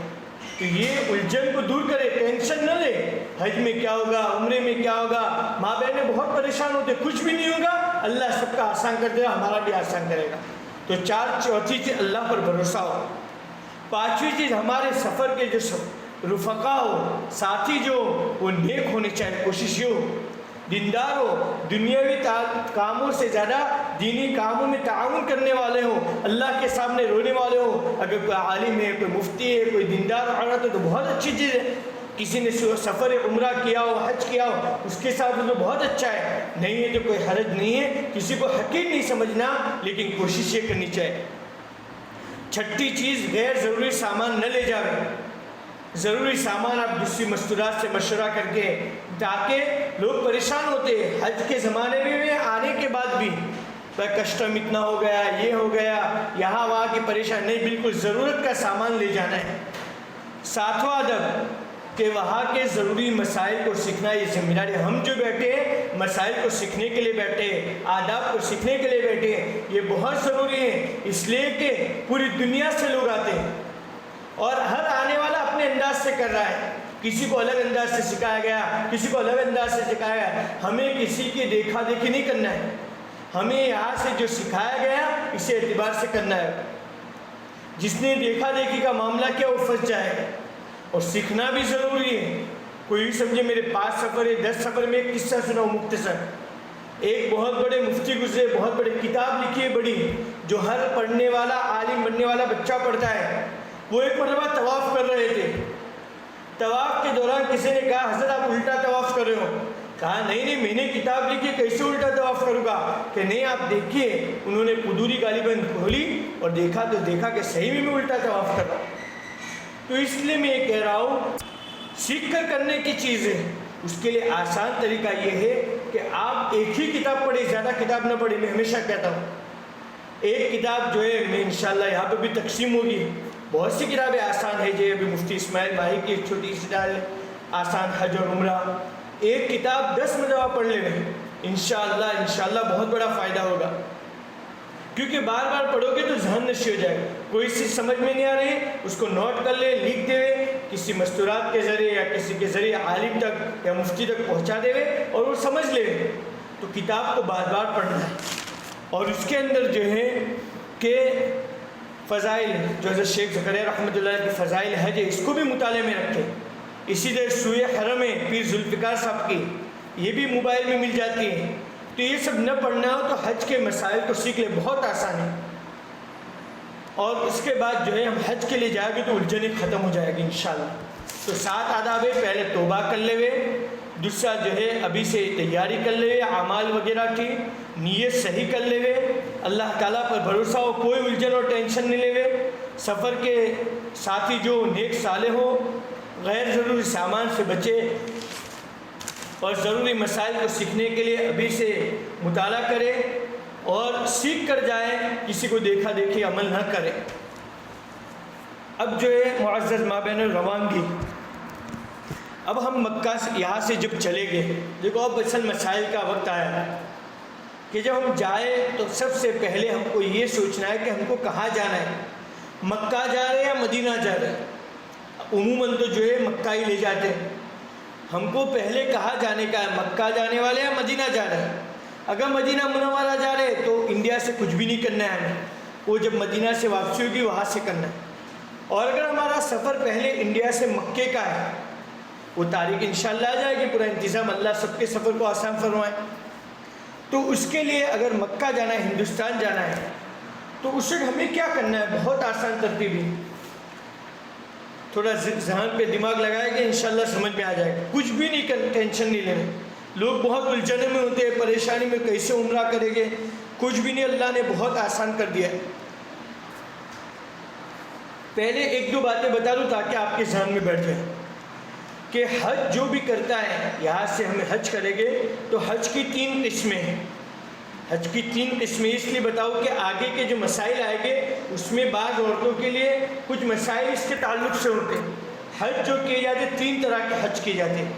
تو یہ الجھن کو دور کرے، ٹینشن نہ لے، حج میں کیا ہوگا، عمرے میں کیا ہوگا، ماں بہنیں بہت پریشان ہوتے، کچھ بھی نہیں ہوگا، اللہ سب کا آسان کر دے گا، ہمارا بھی آسان کرے گا۔ تو چوتھی چیز اللہ پر بھروسہ ہو۔ 5ویں چیز ہمارے سفر کے جو رفقا ہو، ساتھی جو وہ نیک ہونے چاہیے، کوشش یہ ہو دیندار ہو، دنیاوی کاموں سے زیادہ دینی کاموں میں تعاون کرنے والے ہوں، اللہ کے سامنے رونے والے ہوں۔ اگر کوئی عالم ہے، کوئی مفتی ہے، کوئی دیندار عورت ہے تو بہت اچھی چیز ہے، کسی نے سفر عمرہ کیا ہو، حج کیا ہو، اس کے ساتھ تو بہت اچھا ہے، نہیں ہے تو کوئی حرج نہیں ہے، کسی کو حقیر نہیں سمجھنا، لیکن کوشش یہ کرنی چاہیے۔ 6ٹھی چیز غیر ضروری سامان نہ لے جائے، ضروری سامان آپ دوسری مستورات سے مشورہ کر کے، تاکہ لوگ پریشان ہوتے ہیں حج کے زمانے میں آنے کے بعد بھی، کسٹم اتنا ہو گیا، یہ ہو گیا، یہاں وہاں کی پریشان نہیں، بالکل ضرورت کا سامان لے جانا ہے۔ 7واں ادب کہ وہاں کے ضروری مسائل کو سیکھنا یہ ذمہ داری ہے۔ ہم جو بیٹھے ہیں مسائل کو سیکھنے کے لیے بیٹھے ہیں، آداب کو سیکھنے کے لیے بیٹھے ہیں، یہ بہت ضروری ہے، اس لیے کہ پوری دنیا سے لوگ آتے ہیں اور ہر آنے والا اپنے انداز سے کر رہا ہے، کسی کو الگ انداز سے سکھایا گیا، کسی کو الگ انداز سے سکھایا گیا۔ ہمیں کسی کی دیکھا دیکھی نہیں کرنا ہے، ہمیں یہاں سے جو سکھایا گیا اسے اعتبار سے کرنا ہے۔ جس نے دیکھا دیکھی کا معاملہ کیا وہ پھنس جائے گا، اور سیکھنا بھی ضروری ہے۔ کوئی سمجھے میرے 5 سفر ہے 10 سفر میں ایک قصہ سناؤ مختصر۔ ایک بہت بڑے مفتی گزرے، بہت بڑے کتاب لکھی ہے بڑی، جو ہر پڑھنے والا عالم بننے والا بچہ پڑھتا ہے۔ وہ ایک مرتبہ طواف کر رہے تھے، طواف کے دوران کسی نے کہا حضرت آپ الٹا طواف کر رہے ہو؟ کہا نہیں میں نے کتاب لکھی کیسے الٹا طواف کروں گا؟ کہ نہیں آپ دیکھیے۔ انہوں نے قدوری غالباً کھولی اور دیکھا تو دیکھا کہ صحیح میں الٹا طواف کر رہا ہوں۔ تو اس لیے میں یہ کہہ رہا ہوں سیکھ کر کرنے کی چیز ہے، اس کے لیے آسان طریقہ یہ ہے کہ آپ ایک ہی کتاب پڑھیں، زیادہ کتاب نہ پڑھیں۔ میں ہمیشہ کہتا ہوں ایک کتاب جو ہے میں انشاءاللہ یہاں پہ بھی تقسیم ہوگی، بہت سی کتابیں آسان ہے، جو ابھی مفتی اسماعیل ماہی کی ایک چھوٹی سی کتاب ہے آسان حج اور عمرہ، ایک کتاب 10 مرتبہ پڑھ لیں انشاءاللہ بہت بڑا فائدہ ہوگا، کیونکہ بار بار پڑھو گے تو ذہن نشی ہو جائے گا۔ کوئی چیز سمجھ میں نہیں آ رہی اس کو نوٹ کر لے، لکھ دے، کسی مستورات کے ذریعے یا کسی کے ذریعے عالم تک یا مفتی تک پہنچا دے اور وہ سمجھ لے۔ تو کتاب کو بار بار پڑھنا ہے، اور اس کے اندر جو ہے کہ فضائل جو حضرت شیخ زکریا رحمۃ اللہ کی فضائل حج ہے اس کو بھی مطالعے میں رکھیں۔ اسی طرح سوئے حرم ہے پیر ذوالفقار صاحب کی، یہ بھی موبائل میں مل جاتی ہے۔ تو یہ سب نہ پڑھنا ہو تو حج کے مسائل کو سیکھ لیں، بہت آسان ہے۔ اور اس کے بعد جو ہے ہم حج کے لیے جائیں گے تو الجھنیں ختم ہو جائے گی انشاءاللہ۔ تو 7 آداب ہے، پہلے توبہ کر لے ہوئے، دوسرا جو ہے ابھی سے تیاری کر لے، اعمال وغیرہ کی نیت صحیح کر لے، اللہ تعالیٰ پر بھروسہ ہو، کوئی الجھن اور ٹینشن نہیں لے، سفر کے ساتھی جو نیک صالح ہو، غیر ضروری سامان سے بچے، اور ضروری مسائل کو سیکھنے کے لیے ابھی سے مطالعہ کرے اور سیکھ کر جائے، کسی کو دیکھا دیکھی عمل نہ کرے۔ اب جو ہے معزز مابین الروانگی، اب ہم مکہ سے یہاں سے جب چلے گئے، دیکھو اب اصل مسائل کا وقت آیا کہ جب ہم جائیں تو سب سے پہلے ہم کو یہ سوچنا ہے کہ ہم کو کہاں جانا ہے، مکہ جا رہے ہیں یا مدینہ جا رہے ہیں۔ عموماً تو جو ہے مکہ ہی لے جاتے ہیں، ہم کو پہلے کہاں جانے کا ہے، مکہ جانے والے یا مدینہ جا رہے ہیں۔ اگر مدینہ منورہ جا رہے ہیں تو انڈیا سے کچھ بھی نہیں کرنا ہے ہمیں، وہ جب مدینہ سے واپسی ہوگی وہاں سے کرنا ہے۔ اور اگر ہمارا سفر پہلے انڈیا سے مکے کا ہے، وہ تاریخ انشاءاللہ آ جائے گی، پورا انتظام اللہ سب کے سفر کو آسان فرمائے۔ تو اس کے لیے اگر مکہ جانا ہے، ہندوستان جانا ہے، تو اس وقت ہمیں کیا کرنا ہے، بہت آسان ترتیب ہے، تھوڑا ذہن پہ دماغ لگائے کہ انشاءاللہ سمجھ میں آ جائے گا۔ کچھ بھی نہیں ٹینشن نہیں لینا، لوگ بہت الجھن میں ہوتے ہیں، پریشانی میں کیسے عمرہ کریں گے، کچھ بھی نہیں، اللہ نے بہت آسان کر دیا ہے۔ پہلے 1-2 باتیں بتا دوں تاکہ آپ کے ذہن میں بیٹھ جائے کہ حج جو بھی کرتا ہے، یہاں سے ہمیں حج کریں گے تو حج کی 3 قسمیں ہیں۔ حج کی 3 قسمیں اس لیے بتاؤ کہ آگے کے جو مسائل آئیں گے اس میں بعض عورتوں کے لیے کچھ مسائل اس کے تعلق سے ہوتے ہیں۔ حج جو کیے جاتے 3 طرح کے حج کیے جاتے ہیں،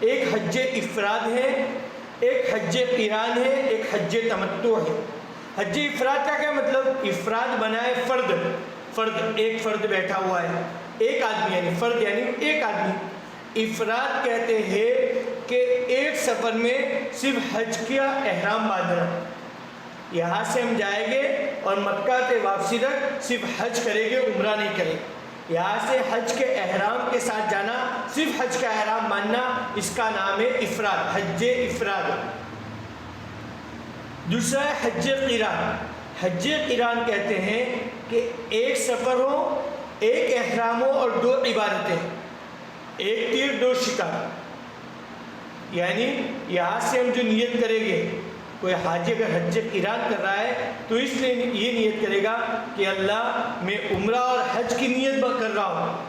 ایک حج افراد ہے، ایک حج قران ہے، ایک حج تمتع ہے۔ حج افراد کا کیا مطلب، افراد بنائے فرد ایک فرد بیٹھا ہوا ہے، ایک آدمی، یعنی فرد یعنی ایک آدمی۔ افراد کہتے ہیں کہ ایک سفر میں صرف حج کا احرام باندھنا، یہاں سے ہم جائیں گے اور مکہ سے واپسی تک صرف حج کریں گے، عمرہ نہیں کریں گے۔ یہاں سے حج کے احرام کے ساتھ جانا، صرف حج کا احرام باندھنا، اس کا نام ہے افراد، حج افراد۔ دوسرا ہے حج قران۔ حج قران کہتے ہیں کہ ایک سفر ہو، ایک احرام ہو اور 2 عبادتیں، ایک تیر 2 شکار، یعنی یہاں سے ہم جو نیت کریں گے، کوئی حاجی اگر حج قران کر رہا ہے تو اس لیے یہ نیت کرے گا کہ اللہ میں عمرہ اور حج کی نیت کر رہا ہوں،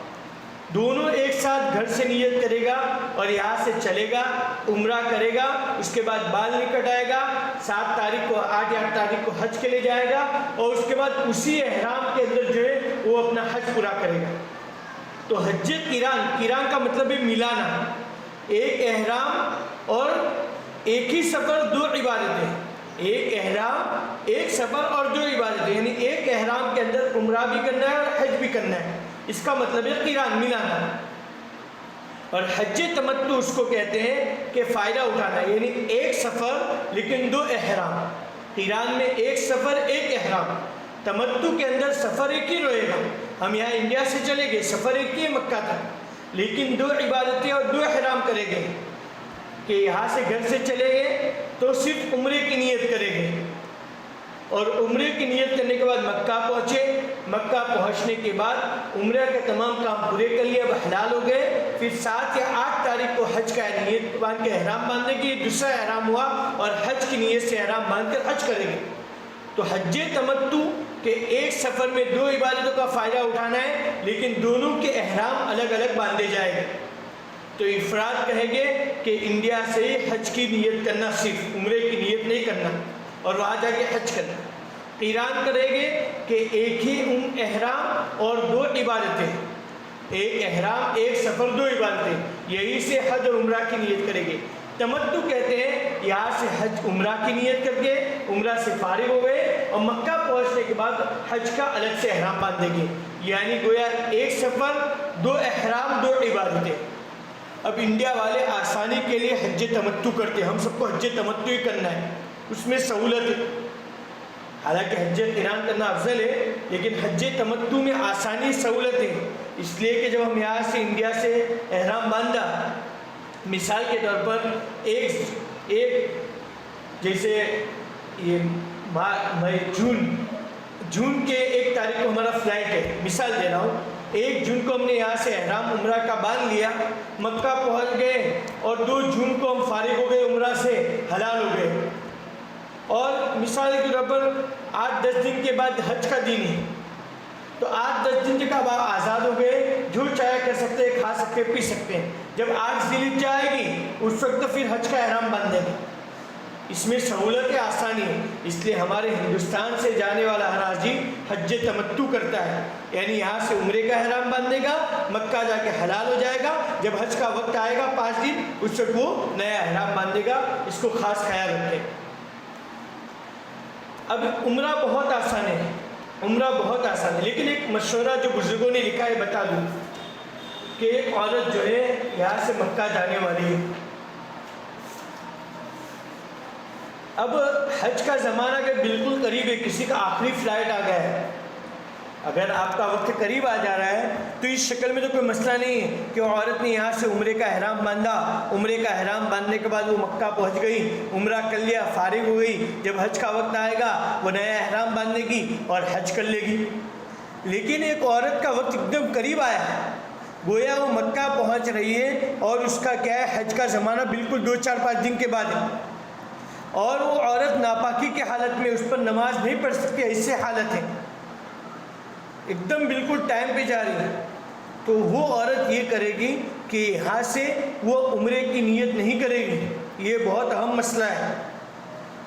دونوں ایک ساتھ گھر سے نیت کرے گا اور یہاں سے چلے گا، عمرہ کرے گا، اس کے بعد بال نہیں کٹائے گا، 7 تاریخ کو 8 یا 8 تاریخ کو حج کے لیے جائے گا، اور اس کے بعد اسی احرام کے اندر جو ہے وہ اپنا حج پورا کرے گا۔ تو حج قران کا مطلب ہے ملانا، ایک احرام اور ایک ہی سفر 2 عبادتیں، ایک احرام ایک سفر اور 2 عبادتیں، یعنی ایک احرام کے اندر عمرہ بھی کرنا ہے اور حج بھی کرنا ہے، اس کا مطلب ہے قران، ملانا۔ اور حج تمتع اس کو کہتے ہیں کہ فائدہ اٹھانا، یعنی ایک سفر لیکن دو احرام۔ قران میں ایک سفر ایک احرام، تمتع کے اندر سفر ایک ہی رہے گا۔ ہم یہاں انڈیا سے چلے گئے، سفر ایک ہی مکہ تک، لیکن دو عبادتیں اور دو احرام کریں گے کہ یہاں سے گھر سے چلے گئے تو صرف عمرے کی نیت کریں گے، اور عمرے کی نیت کرنے کے بعد مکہ پہنچے، مکہ پہنچنے کے بعد عمرہ کے تمام کام پورے کر لیے، اب حلال ہو گئے، پھر 7 یا 8 تاریخ کو حج کا نیت باندھ کے احرام باندھنے کی، دوسرا احرام ہوا اور حج کی نیت سے احرام باندھ کر حج کریں گے۔ تو حج تمتع کہ ایک سفر میں دو عبادتوں کا فائدہ اٹھانا ہے، لیکن دونوں کے احرام الگ الگ باندھے جائیں گے۔ تو افراد کہیں گے کہ انڈیا سے حج کی نیت کرنا، صرف عمرے کی نیت نہیں کرنا اور وہاں جا کے حج کرنا۔ قران کریں گے کہ ایک ہی احرام اور دو عبادتیں، ایک احرام ایک سفر دو عبادتیں، یہی سے حج اور عمرہ کی نیت کریں گے۔ تمتع کہتے ہیں یہاں سے حج عمرہ کی نیت کر کے عمرہ سے فارغ ہو گئے اور مکہ پہنچنے کے بعد حج کا الگ سے احرام باندھیں گے، یعنی گویا ایک سفر دو احرام دو عبادتیں۔ اب انڈیا والے آسانی کے لیے حج تمتع کرتے ہیں، ہم سب کو حج تمتع ہی کرنا ہے، اس میں سہولت ہے۔ حالانکہ حج قران کرنا افضل ہے، لیکن حج تمتع میں آسانی سہولت ہے، اس لیے کہ جب ہم یہاں سے انڈیا سے احرام باندھا، مثال کے طور پر ایک جیسے یہ جون کے 1 تاریخ کو ہمارا فلائٹ ہے، مثال دے رہا ہوں، 1 جون کو ہم نے یہاں سے احرام عمرہ کا باندھ لیا، مکہ پہنچ گئے اور 2 جون کو ہم فارغ ہو گئے، عمرہ سے حلال ہو گئے، اور مثال کے طور پر 8-10 دن کے بعد حج کا دن ہے، تو 8-10 دن کے بعد آزاد ہو گئے، جو چاہے کر سکتے ہیں، کھا سکتے ہیں، پی سکتے ہیں۔ جب 8 ذی الحجہ آئے گی اس وقت پھر حج کا احرام باندھیں گے، اس میں سہولت آسانی ہے، اس لیے ہمارے ہندوستان سے جانے والا ہر حاجی حج تمتع کرتا ہے، یعنی یہاں سے عمرے کا احرام باندھے گا، مکہ جا کے حلال ہو جائے گا، جب حج کا وقت آئے گا 5 دن اس وقت وہ نیا احرام باندھے گا، اس کو خاص خیال رکھیں۔ اب عمرہ بہت آسان ہے، عمرہ بہت آسان ہے، لیکن ایک مشورہ جو بزرگوں نے لکھا ہے بتا دوں کہ ایک عورت جو ہے یہاں سے مکہ جانے والی ہے، اب حج کا زمانہ اگر بالکل قریب ہے، کسی کا آخری فلائٹ آ گیا ہے، اگر آپ کا وقت قریب آ جا رہا ہے تو اس شکل میں تو کوئی مسئلہ نہیں ہے کہ وہ عورت نے یہاں سے عمرے کا احرام باندھا، عمرے کا احرام باندھنے کے بعد وہ مکہ پہنچ گئی، عمرہ کر لیا، فارغ ہو گئی، جب حج کا وقت آئے گا وہ نیا احرام باندھے گی اور حج کر لے گی۔ لیکن ایک عورت کا وقت ایک دم قریب آیا ہے، گویا وہ مکہ پہنچ رہی ہے اور اس کا کیا ہے، حج کا زمانہ بالکل 2-4-5 دن کے بعد ہے، اور وہ عورت ناپاکی کی حالت میں، اس پر نماز نہیں پڑھ سکتی، ایسے حالت ہے، ایک دم بالکل ٹائم پہ جا رہی ہے، تو وہ عورت یہ کرے گی کہ یہاں سے وہ عمرے کی نیت نہیں کرے گی۔ یہ بہت اہم مسئلہ ہے،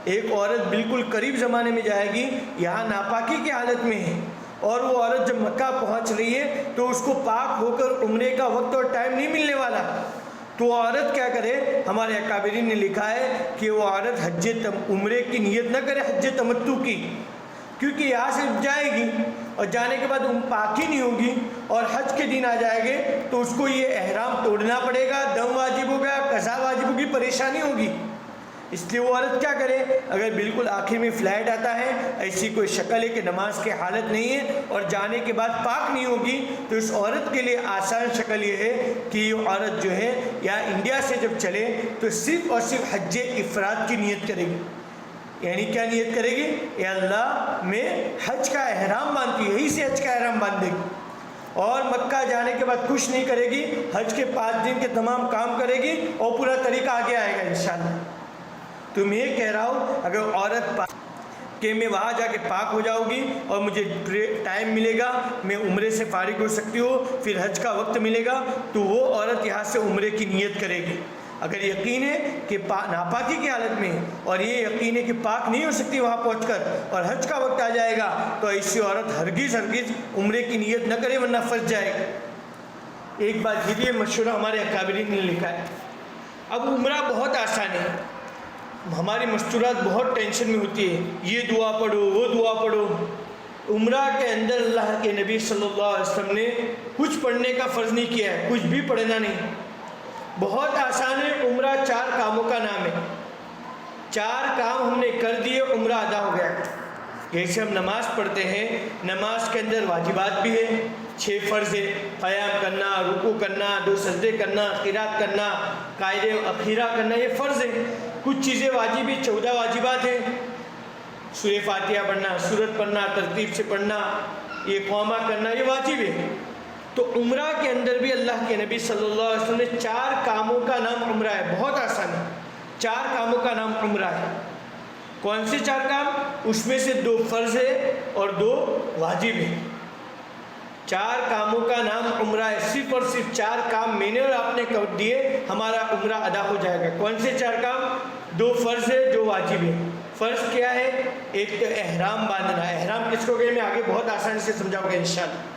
ایک عورت بالکل قریب زمانے میں جائے گی، یہاں ناپاکی کی حالت میں ہے، اور وہ عورت جب مکہ پہنچ رہی ہے تو اس کو پاک ہو کر عمرے کا وقت اور ٹائم نہیں ملنے والا، تو وہ عورت کیا کرے، ہمارے اکابرین نے لکھا ہے کہ وہ عورت عمرے کی نیت نہ کرے، حج تمتع کی، کیونکہ یہاں سے جائے گی اور جانے کے بعد پاک ہی نہیں ہوگی اور حج کے دن آ جائے گے تو اس کو یہ احرام توڑنا پڑے گا، دم واجب ہوگا، قضا واجب ہوگی، پریشانی ہوگی۔ اس لیے وہ عورت کیا کرے، اگر بالکل آخر میں فلائٹ آتا ہے، ایسی کوئی شکل ہے کہ نماز کی حالت نہیں ہے اور جانے کے بعد پاک نہیں ہوگی، تو اس عورت کے لیے آسان شکل یہ ہے کہ یہ عورت جو ہے یا انڈیا سے جب چلے تو صرف اور صرف حج افراد کی نیت کرے گی، یعنی کیا نیت کرے گی، اے اللہ میں حج کا احرام باندھتی، یہی سے حج کا احرام باندھے گی، اور مکہ جانے کے بعد کچھ نہیں کرے گی، حج کے 5 دن کے تمام کام کرے گی اور پورا طریقہ آگے آئے گا انشاءاللہ۔ تو میں یہ کہہ رہا ہوں اگر عورت کہ میں وہاں جا کے پاک ہو جاؤں گی اور مجھے ٹائم ملے گا، میں عمرے سے فارغ ہو سکتی ہوں، پھر حج کا وقت ملے گا، تو وہ عورت یہاں سے عمرے کی نیت کرے گی۔ اگر یقین ہے کہ ناپاکی کی حالت میں اور یہ یقین ہے کہ پاک نہیں ہو سکتی وہاں پہنچ کر اور حج کا وقت آ جائے گا، تو ایسی عورت ہرگز عمرے کی نیت نہ کرے ورنہ پھنس جائے گا۔ ایک بات یہ بھی مشورہ ہمارے اکابرین نے لکھا ہے۔ اب عمرہ بہت آسان ہے، ہماری مستورات بہت ٹینشن میں ہوتی ہے، یہ دعا پڑھو وہ دعا پڑھو۔ عمرہ کے اندر اللہ کے نبی صلی اللہ علیہ وسلم نے کچھ پڑھنے کا فرض نہیں کیا ہے، کچھ بھی پڑھنا نہیں، بہت آسان ہے، عمرہ 4 کاموں کا نام ہے، 4 کام ہم نے کر دیے، عمرہ ادا ہو گیا۔ جیسے ہم نماز پڑھتے ہیں، نماز کے اندر واجبات بھی ہیں، 6 فرض ہے، قیام کرنا، رکوع کرنا، 2 سجدے کرنا، قرات کرنا، قائد اخیرہ کرنا، یہ فرض ہے۔ کچھ چیزیں واجب ہیں، 14 واجبات ہیں، سورہ فاتحہ پڑھنا، سورت پڑھنا، ترتیب سے پڑھنا، یہ قوما کرنا، یہ واجب ہے۔ تو عمرہ کے اندر بھی اللہ کے نبی صلی اللہ علیہ وسلم نے 4 کاموں کا نام عمرہ ہے، بہت آسان ہے، 4 کاموں کا نام عمرہ ہے۔ کون سے 4 کام؟ اس میں سے 2 فرض ہے اور 2 واجب ہے۔ 4 کاموں کا نام عمرہ ہے، صرف اور صرف 4 کام میں نے اور آپ نے کر دیے، ہمارا عمرہ ادا ہو جائے گا۔ کون سے 4 کام؟ 2 فرض ہے، 2 واجب ہے۔ فرض کیا ہے؟ ایک تو احرام باندھنا، احرام کس کو کہیں میں آگے بہت آسانی سے سمجھاؤں گا انشاءاللہ۔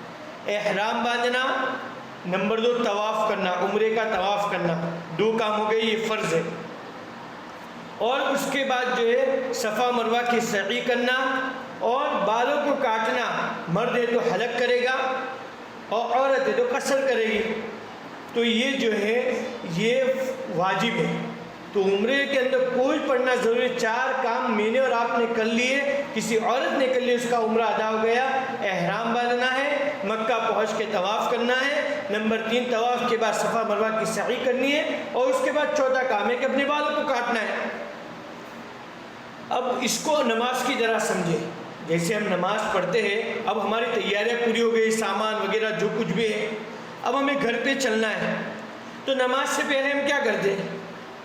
احرام باندھنا، نمبر 2 طواف کرنا، عمرے کا طواف کرنا، 2 کام ہو گئے، یہ فرض ہے۔ اور اس کے بعد جو ہے صفا مروہ کی سعی کرنا اور بالوں کو کاٹنا، مرد ہے تو حلق کرے گا اور عورت ہے تو قصر کرے گی، تو یہ جو ہے یہ واجب ہے۔ تو عمرے کے اندر کوئی پڑھنا ضروری، 4 کام میں نے اور آپ نے کر لیے، کسی عورت نے کر لیے، اس کا عمرہ ادا ہو گیا۔ احرام باندھنا ہے، مکہ پہنچ کے طواف کرنا ہے، نمبر 3 طواف کے بعد صفا مروہ کی سعی کرنی ہے، اور اس کے بعد چوتھا کام ہے کہ اپنے بالوں کو کاٹنا ہے۔ اب اس کو نماز کی طرح سمجھے، جیسے ہم نماز پڑھتے ہیں، اب ہماری تیاریاں پوری ہو گئی، سامان وغیرہ جو کچھ بھی ہے، اب ہمیں گھر پہ چلنا ہے، تو نماز سے پہلے ہم کیا کرتے ہیں؟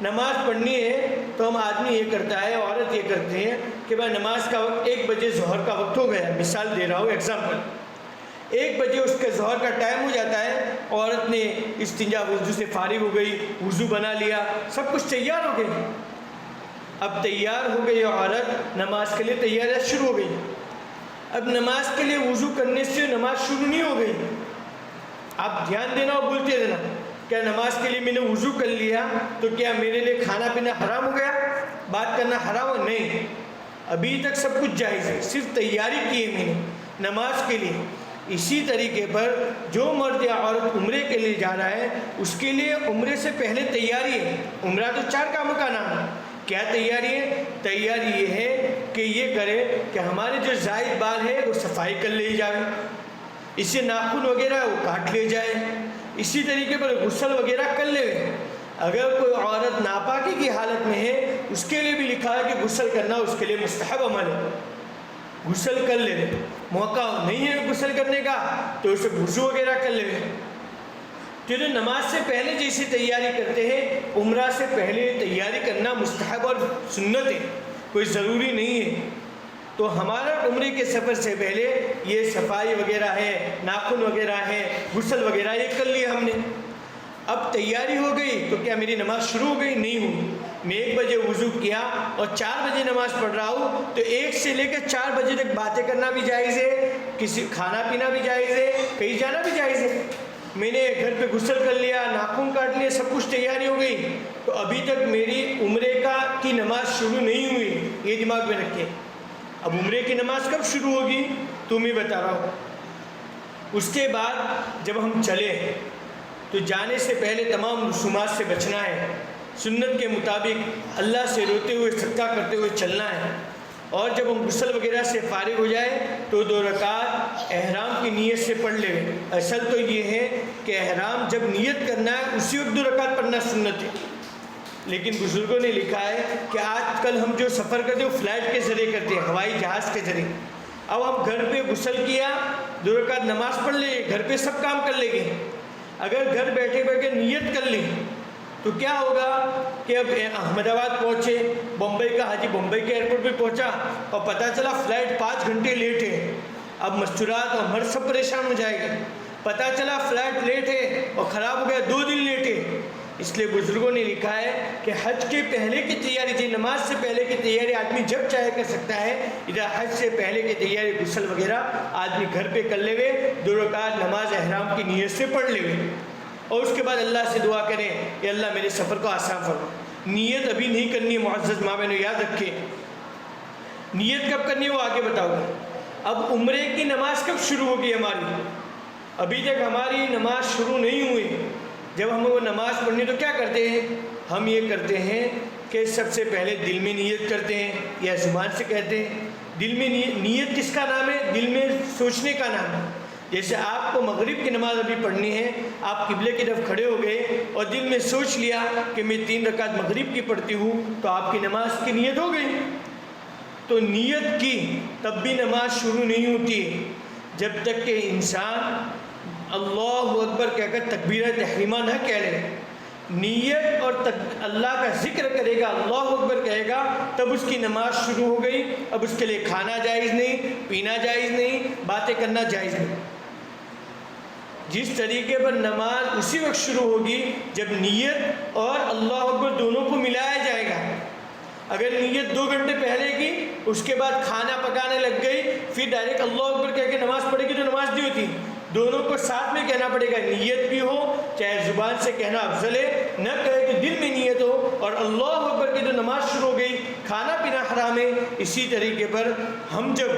نماز پڑھنی ہے تو ہم آدمی یہ کرتا ہے، عورت یہ کرتے ہیں کہ بھائی نماز کا وقت 1 بجے ظہر کا وقت ہو گیا، مثال دے رہا ہوں ایگزامپل، 1 بجے اس کے ظہر کا ٹائم ہو جاتا ہے، عورت نے استنجا وضو سے فارغ ہو گئی، وضو بنا لیا، سب کچھ تیار ہو گئی، اب تیار ہو گئی عورت، نماز کے لیے تیاریاں شروع ہو گئی۔ اب نماز کے لیے وضو کرنے سے نماز شروع نہیں ہو گئی، آپ دھیان دینا اور بولتے رہنا، کیا نماز کے لیے میں نے وضو کر لیا تو کیا میرے لیے کھانا پینا حرام ہو گیا، بات کرنا حرام ہو؟ نہیں، ابھی تک سب کچھ جائز ہے، صرف تیاری کی ہے میں نے نماز کے لیے۔ اسی طریقے پر جو مرد یا عورت عمرے کے لیے جا رہا ہے، اس کے لیے عمرے سے پہلے تیاری ہے۔ عمرہ تو 4 کاموں کا نام ہے، کیا تیاری ہے؟ تیاری یہ ہے کہ یہ کرے کہ ہمارے جو زائد بال ہے وہ صفائی کر لی جائے، اس سے ناخن وغیرہ وہ کاٹ لے جائے، اسی طریقے پر غسل وغیرہ کر لے۔ اگر کوئی عورت ناپاکی کی حالت میں ہے، اس کے لیے بھی لکھا ہے کہ غسل کرنا اس کے لیے مستحب عمل ہے، غسل کر لے، موقع نہیں ہے غسل کرنے کا تو اسے وضو وغیرہ کر لے۔ جو نماز سے پہلے جیسی تیاری کرتے ہیں، عمرہ سے پہلے تیاری کرنا مستحب اور سنت ہے، کوئی ضروری نہیں ہے۔ تو ہمارا عمرے کے سفر سے پہلے یہ صفائی وغیرہ ہے، ناخن وغیرہ ہے، غسل وغیرہ یہ کر لیا ہم نے۔ اب تیاری ہو گئی تو کیا میری نماز شروع ہو گئی؟ نہیں ہوئی۔ میں 1 بجے وضو کیا اور 4 بجے نماز پڑھ رہا ہوں، تو 1 سے لے کر 4 بجے تک باتیں کرنا بھی جائز ہے، کسی کھانا پینا بھی جائز ہے، کہیں جانا بھی جائز ہے۔ میں نے گھر پہ غسل کر لیا، ناخن کاٹ لیا، سب کچھ تیاری ہو گئی، تو ابھی تک میری عمرے کی نماز شروع نہیں ہوئی، یہ دماغ میں رکھیں۔ اب عمرے کی نماز کب شروع ہوگی تو میں بتا رہا ہوں۔ اس کے بعد جب ہم چلے تو جانے سے پہلے تمام رسومات سے بچنا ہے، سنت کے مطابق اللہ سے روتے ہوئے صدقہ کرتے ہوئے چلنا ہے، اور جب ہم غسل وغیرہ سے فارغ ہو جائے تو 2 رکعت احرام کی نیت سے پڑھ لے۔ اصل تو یہ ہے کہ احرام جب نیت کرنا ہے اسی وقت 2 رکعت پڑھنا سنت ہے، لیکن بزرگوں نے لکھا ہے کہ آج کل ہم جو سفر کرتے ہیں وہ فلائٹ کے ذریعے کرتے ہیں، ہوائی جہاز کے ذریعے۔ اب ہم گھر پہ غسل کیا، 2 رکعت نماز پڑھ لے، گھر پہ سب کام کر لیں گے۔ اگر گھر بیٹھے بیٹھے نیت کر لیں تو کیا ہوگا کہ اب احمد آباد پہنچے، بمبئی کا حاجی بمبئی کے ایئرپورٹ پہ پہنچا اور پتہ چلا فلائٹ 5 گھنٹے لیٹ ہے، اب مستورات اور مرد سب پریشان ہو جائے گا۔ پتہ چلا فلائٹ لیٹ ہے اور خراب ہو گیا، 2 دن لیٹ ہے۔ اس لیے بزرگوں نے لکھا ہے کہ حج کے پہلے کی تیاری تھی، نماز سے پہلے کی تیاری آدمی جب چاہے کر سکتا ہے، ادھر حج سے پہلے کی تیاری غسل وغیرہ آدمی گھر پہ کر لے ہوئے، 2 رکعت نماز احرام کی نیت سے پڑھ لے ہوئے، اور اس کے بعد اللہ سے دعا کریں کہ اللہ میرے سفر کو آسان فرما۔ نیت ابھی نہیں کرنی ہے معزز ماں بہنوں، یاد رکھیں نیت کب کرنی ہے وہ آگے بتاؤ گا۔ اب عمرے کی نماز کب شروع ہوگی ہماری؟ ابھی تک ہماری نماز شروع نہیں ہوئی، جب ہم وہ نماز پڑھنی تو کیا کرتے ہیں؟ ہم یہ کرتے ہیں کہ سب سے پہلے دل میں نیت کرتے ہیں یا زبان سے کہتے ہیں۔ دل میں نیت کس کا نام ہے؟ دل میں سوچنے کا نام ہے۔ جیسے آپ کو مغرب کی نماز ابھی پڑھنی ہے، آپ قبلے کی طرف کھڑے ہو گئے اور دل میں سوچ لیا کہ میں 3 رکعت مغرب کی پڑھتی ہوں، تو آپ کی نماز کی نیت ہو گئی۔ تو نیت کی تب بھی نماز شروع نہیں ہوتی جب تک کہ انسان اللہ اکبر کہہ کر تکبیرہ تحریمہ نہ کہہ لے۔ نیت اور اللہ کا ذکر کرے گا، اللہ اکبر کہے گا، تب اس کی نماز شروع ہو گئی۔ اب اس کے لیے کھانا جائز نہیں، پینا جائز نہیں، باتیں کرنا جائز نہیں۔ جس طریقے پر نماز اسی وقت شروع ہوگی جب نیت اور اللہ اکبر دونوں کو ملایا جائے گا۔ اگر نیت 2 گھنٹے پہلے کی، اس کے بعد کھانا پکانے لگ گئی، پھر ڈائریکٹ اللہ اکبر کہہ کے نماز پڑھے گی تو نماز نہیں ہوتی۔ دونوں کو ساتھ میں کہنا پڑے گا، نیت بھی ہو، چاہے زبان سے کہنا افضل ہے، نہ کہے کہ دل میں نیت ہو، اور اللہ اکبر کی جو نماز شروع ہو گئی، کھانا پینا حرام ہے۔ اسی طریقے پر ہم جب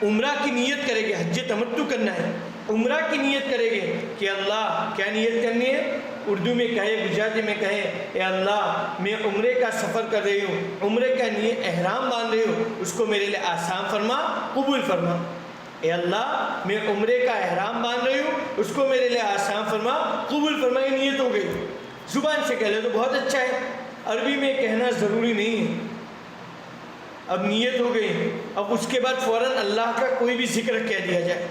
عمرہ کی نیت کریں گے، حج تمتع کرنا ہے، عمرہ کی نیت کریں گے کہ اللہ کیا نیت کرنی ہے؟ اردو میں کہے، گجراتی میں کہے، اے اللہ میں عمرے کا سفر کر رہی ہوں، عمرے کا احرام باندھ رہی ہوں، اس کو میرے لیے آسان فرما، قبول فرما۔ اے اللہ میں عمرے کا احرام باندھ رہی ہوں، اس کو میرے لیے آسان فرما، قبول فرما۔ یہ نیت ہو گئی۔ زبان سے کہہ لے تو بہت اچھا ہے، عربی میں کہنا ضروری نہیں ہے۔ اب نیت ہو گئی، اب اس کے بعد فوراً اللہ کا کوئی بھی ذکر کہہ دیا جائے،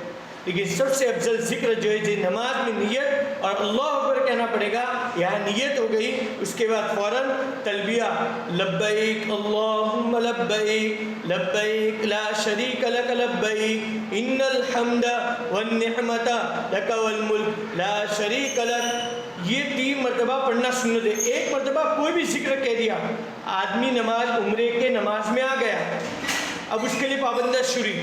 لیکن سب سے افضل ذکر جو ہے جی نماز میں نیت اور اللہ اکبر کہنا پڑے گا۔ یہاں نیت ہو گئی، اس کے بعد فوراً تلبیہ، لبیک اللہم لبیک لبیک لا شریک لک لبیک ان الحمد والنعمت لک والملک لا شریک لک۔ یہ 3 مرتبہ پڑھنا سنت ہے۔ 1 مرتبہ کوئی بھی ذکر کہہ دیا، آدمی نماز عمرے کے نماز میں آ گیا، اب اس کے لیے پابندہ شروع،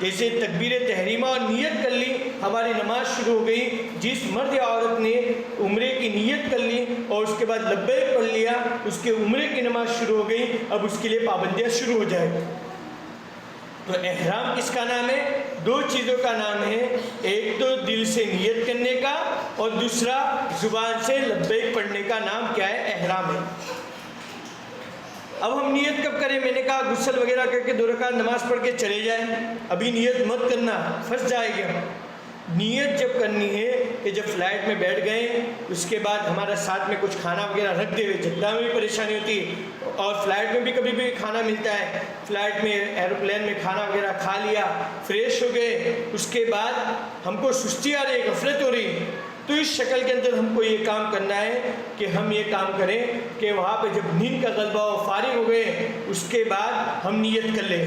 جیسے تکبیر تحریمہ اور نیت کر لی، ہماری نماز شروع ہو گئی۔ جس مرد یا عورت نے عمرے کی نیت کر لی اور اس کے بعد لبیک پڑھ لیا، اس کے عمرے کی نماز شروع ہو گئی، اب اس کے لیے پابندیاں شروع ہو جائے گی۔ تو احرام کس کا نام ہے؟ 2 چیزوں کا نام ہے، ایک تو دل سے نیت کرنے کا اور دوسرا زبان سے لبیک پڑھنے کا نام کیا ہے؟ احرام ہے۔ اب ہم نیت کب کریں؟ میں نے کہا غسل وغیرہ کر کے 2 رکعت نماز پڑھ کے چلے جائیں، ابھی نیت مت کرنا، پھنس جائے گی۔ نیت جب کرنی ہے کہ جب فلائٹ میں بیٹھ گئے، اس کے بعد ہمارا ساتھ میں کچھ کھانا وغیرہ رکھ دے، جدہ میں بھی پریشانی ہوتی ہے اور فلائٹ میں بھی کبھی بھی کھانا ملتا ہے، فلائٹ میں ایروپلین میں کھانا وغیرہ کھا لیا، فریش ہو گئے، اس کے بعد ہم کو سستی آ رہی ہے، غفلت ہو رہی ہے، تو اس شکل کے اندر ہم کو یہ کام کرنا ہے کہ ہم یہ کام کریں کہ وہاں پہ جب نیند کا غلبہ ہو، فارغ ہو گئے، اس کے بعد ہم نیت کر لیں۔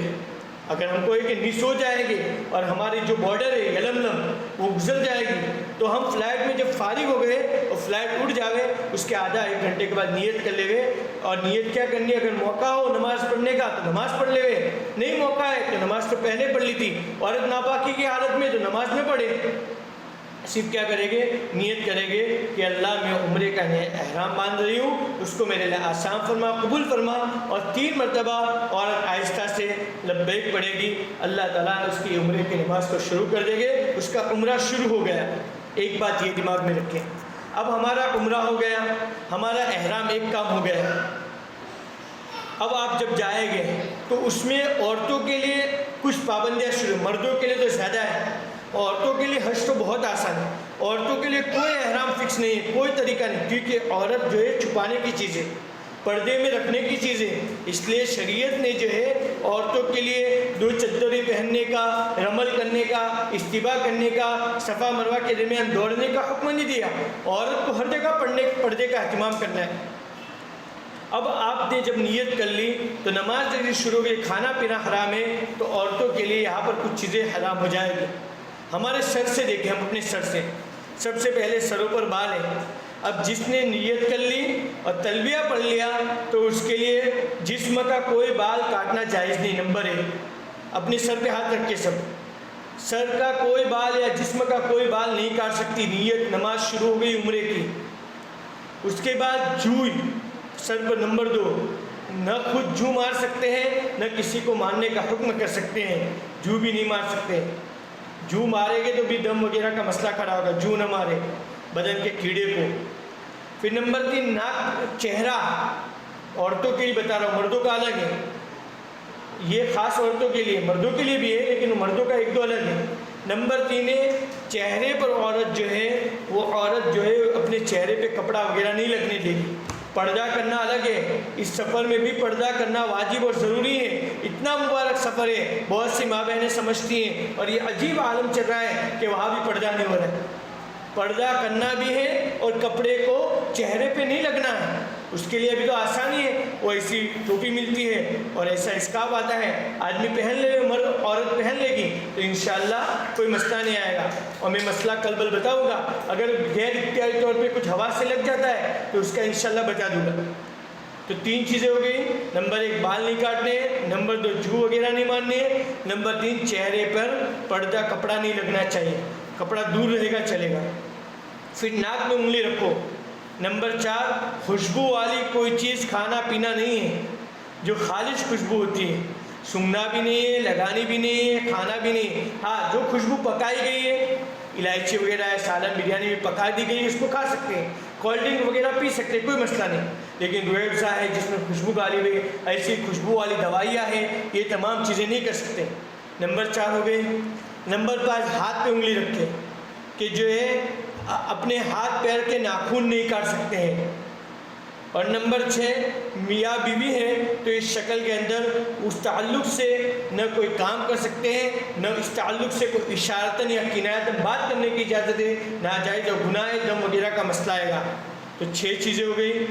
اگر ہم کو کہ نیند سو جائے گی اور ہماری جو بارڈر ہے یلملم وہ گزر جائے گی، تو ہم فلائٹ میں جب فارغ ہو گئے اور فلائٹ اڑ جاوے، اس کے آدھا 1 گھنٹے کے بعد نیت کر لے ہوئے۔ اور نیت کیا کرنی ہے؟ اگر موقع ہو نماز پڑھنے کا تو نماز پڑھ لے ہوئے، نہیں موقع ہے تو نماز تو پہلے پڑھ لی تھی، عورت ناپاکی کی حالت میں تو نماز میں پڑھے، صرف کیا کریں گے؟ نیت کریں گے کہ اللہ میں عمرے کا احرام باندھ رہی ہوں، اس کو میرے لیے آسان فرما، قبول فرما، اور 3 مرتبہ عورت آہستہ سے لبیک پڑھے گی، اللہ تعالیٰ اس کی عمرے کی نماز کو شروع کر دیں گے، اس کا عمرہ شروع ہو گیا۔ ایک بات یہ دماغ میں رکھیں، اب ہمارا عمرہ ہو گیا، ہمارا احرام ایک کام ہو گیا، اب آپ جب جائیں گے تو اس میں عورتوں کے لیے کچھ پابندیاں شروع، مردوں کے لیے تو زیادہ ہے، عورتوں کے لیے حج تو بہت آسان ہے، عورتوں کے لیے کوئی احرام فکس نہیں ہے، کوئی طریقہ نہیں، کیونکہ عورت جو ہے چھپانے کی چیز ہے، پردے میں رکھنے کی چیز ہے، اس لیے شریعت نے جو ہے عورتوں کے لیے 2 چادریں پہننے کا، رمل کرنے کا، استباح کرنے کا، صفا مروہ کے درمیان دوڑنے کا حکم نہیں دیا، عورت کو ہر جگہ پردے کا اہتمام کرنا ہے۔ اب آپ نے جب نیت کر لی تو نماز جب شروع ہوئی، کھانا پینا حرام ہے، تو عورتوں کے لیے یہاں پر کچھ چیزیں حرام ہو جائیں گی۔ ہمارے سر سے دیکھیں، ہم اپنے سر سے، سب سے پہلے سروں پر بال ہے، اب جس نے نیت کر لی اور تلبیہ پڑھ لیا تو اس کے لیے جسم کا کوئی بال کاٹنا جائز نہیں۔ نمبر 1، اپنے سر پہ ہاتھ رکھ کے سب، سر کا کوئی بال یا جسم کا کوئی بال نہیں کاٹ سکتی، نیت نماز شروع ہو گئی عمرے کی۔ اس کے بعد جوئی سر پر، نمبر 2، نہ خود جو مار سکتے ہیں نہ کسی کو مارنے کا حکم کر سکتے ہیں، جو بھی نہیں مار سکتے، جو مارے گے تو بھی دم وغیرہ کا مسئلہ کھڑا ہوگا، جو نہ مارے۔ بدن کے کیڑے کو. پھر نمبر 3 ناک چہرہ، عورتوں کے لیے بتا رہا ہوں، مردوں کا الگ ہے، یہ خاص عورتوں کے لیے، مردوں کے لیے بھی ہے لیکن مردوں کا ایک دو الگ ہے. نمبر 3 ہے چہرے پر عورت جو ہے وہ عورت جو ہے اپنے چہرے پہ کپڑا وغیرہ نہیں لگنے دے گی. پردہ کرنا الگ ہے، اس سفر میں بھی پردہ کرنا واجب اور ضروری ہے. اتنا مبارک سفر ہے، بہت سی ماں بہنیں سمجھتی ہیں اور یہ عجیب عالم چل رہا ہے کہ وہاں بھی پردہ نہیں ہو رہا ہے. پردہ کرنا بھی ہے اور کپڑے کو چہرے پہ نہیں لگنا ہے. اس کے لیے ابھی تو آسانی ہے، وہ ایسی ٹوپی ملتی ہے اور ایسا اسکارف آتا ہے، آدمی پہن لے، مرد عورت پہن لے گی تو انشاءاللہ کوئی مسئلہ نہیں آئے گا. اور میں مسئلہ کل بل بتاؤں گا، اگر غیر اختیاری طور پہ کچھ ہوا سے لگ جاتا ہے تو اس کا انشاءاللہ بتا دوں گا. تو 3 چیزیں ہو گئی. نمبر 1 بال نہیں کاٹنے ہیں، نمبر 2 جو وغیرہ نہیں ماننی ہے، نمبر 3 چہرے پر پردہ کپڑا نہیں لگنا چاہیے، کپڑا دور رہے گا چلے گا. پھر ناک میں انگلی رکھو. نمبر 4 خوشبو والی کوئی چیز کھانا پینا نہیں ہے جو خالص خوشبو ہوتی ہے، سونگھنا بھی نہیں ہے، لگانی بھی نہیں ہے، کھانا بھی نہیں ہے. ہاں جو خوشبو پکائی گئی ہے، الائچی وغیرہ ہے، سالن بریانی میں پکا دی گئی ہے، اس کو کھا سکتے ہیں، کولڈ ڈرنک وغیرہ پی سکتے ہیں، کوئی مسئلہ نہیں. لیکن روح افزا ہے جس میں خوشبو ڈالی ہوئی، ایسی خوشبو والی دوائیاں ہیں، یہ تمام چیزیں نہیں کر سکتے. نمبر 4 ہو گئی. نمبر 5 ہاتھ پہ انگلی رکھے کہ جو ہے اپنے ہاتھ پیر کے ناخن نہیں کاٹ سکتے ہیں. اور نمبر 6 میاں بیوی ہے تو اس شکل کے اندر اس تعلق سے نہ کوئی کام کر سکتے ہیں، نہ اس تعلق سے کوئی اشارتاً یا کنایتاً بات کرنے کی اجازت ہے، ناجائز اور گناہ دم وغیرہ کا مسئلہ آئے گا. تو 6 چیزیں ہو گئی.